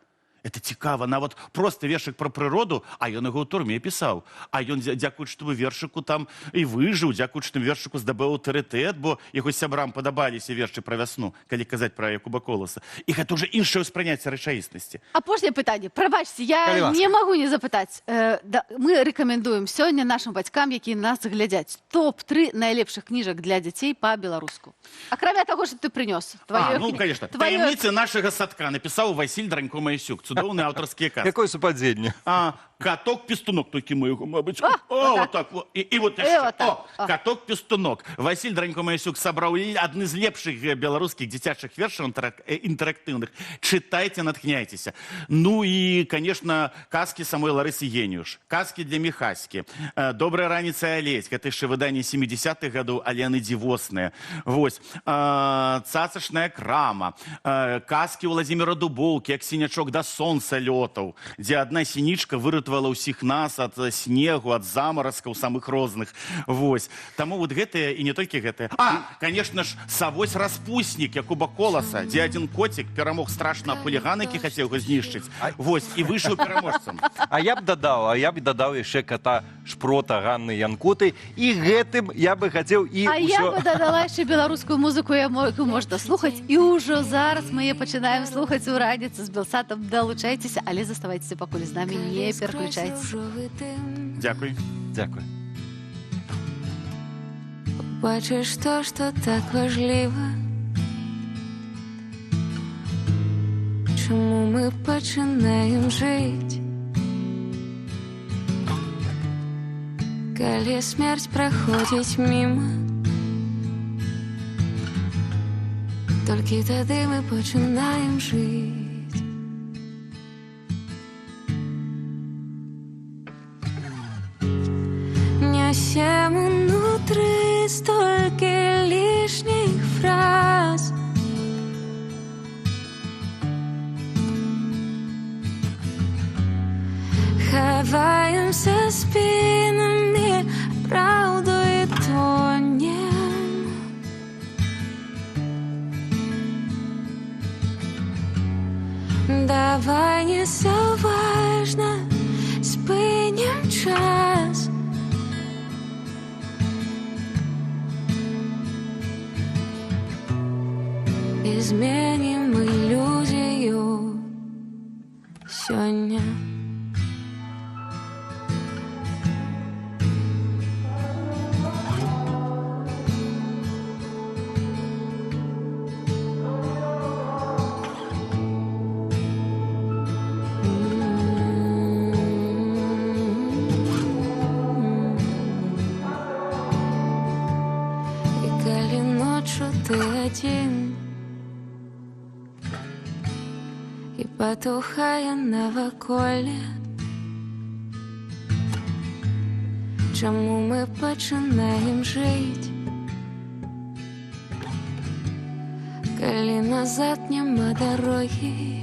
Это цікава, нават просто вершык пра прыроду, а ён яго ў турме пісаў. А ён, дзякуючы таму вершыку, там і выжыў, дзякуючы таму вершыку здабыў аўтарытэт, бо яго сябрам падабаліся вершы пра вясну, калі казаць пра Якуба Коласа. І гэта ўжо іншае ўспрыняцце рэчаіснасці. Апошняе пытанне. Прабачце, я не магу не запытаць. Мы рэкамендуем сёння нашым бацькам, якія нас глядзяць, топ-3 найлепшых кніжак для дзяцей па-беларуску. Акрамя таго, што ты прынёс. Конечно. «Таямніцы нашага садка» напісаў Васіль Дранько-Маясюк. Цудоўныя аўтарскія казкі. Якое супадзенне? Каток-пестунок, толькі мы яго, мабыць. Вот так. І вот яшчэ. Каток-пестунок. Васіль Дранько-Маясюк сабраў адны з лепшых беларускіх дзіцячых вершаў інтэрактыўных. Чытайце, натхняйцеся. Ну і, конечно, казкі самой Ларысы Генюш. Казкі для Міхаські. «Добрая раніца, Алесь». Гэта яшчэ выданне 70-х гадоў, але яны дзівосныя. «Цацачная крама». Казкі Владзіміра Дубоўкі, як сінячок да сонца лётаў, дзе адна сінічка выратавала ўсіх нас ад снегу, ад замаразкаў самых розных. Таму вот гэтыя і не толькі гэтыя. Конечно ж, «Савось распуснік» Якуба Коласа, дзе адзін коцік перамог страшнага хулігана, які хацеў яго знішчыць. І выйшаў пераможцам. А я б дадаў яшчэ кота Шпрота Ганны Янкуты, і гэтым я бы хацеў і ўсё... А я бы дадала яшчэ беларускую музыку, якую можна слухаць, і ўжо зараз мы яе пачынаем слухаць у раніцу з Белсатам. Далучайцеся, але заставайцеся пакуль з намі, не пераключайцеся. Дзякуй. Дзякуй. Бачыш то, што так важліва, чаму мы пачынаем жыць, калі смерць праходзіць міма, толькі тады мы пачынаем жыць. Нясем унутры столькі лішніх фраз, хаваемся спінамі, праўду і тонем. Давай незаўважна спынім час, і зменім ілюзію сёння. І калі ноччу ты адзін, і патухае наваколле, чаму мы пачынаем жыць, калі назад няма дарогі,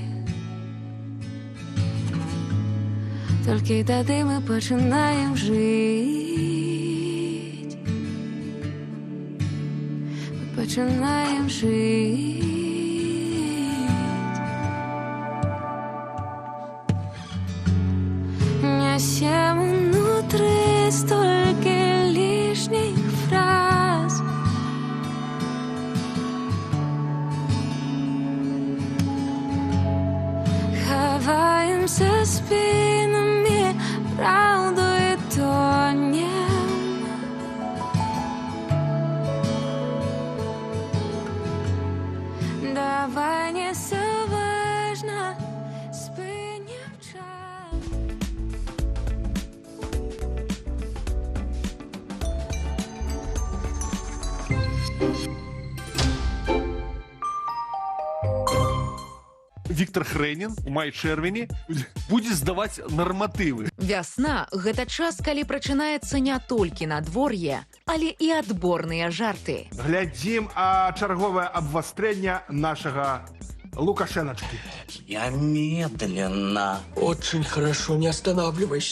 толькі тады мы пачынаем жыць, мы пачынаем жыць. Нясем унутры без столько лишних фраз. Ховаемся спинами, правду и тонем. Давай не все важно, спынем час. Віктор Хрэнін у май-чэрвені будзе здаваць нарматывы. Вясна – гэта час, калі прачынаецца не толькі надвор'е, але і адборныя жарты. Глядзім чарговае абвастрэнне нашага Лукашеначки. Я медленно. Очень хорошо, не останавливайся.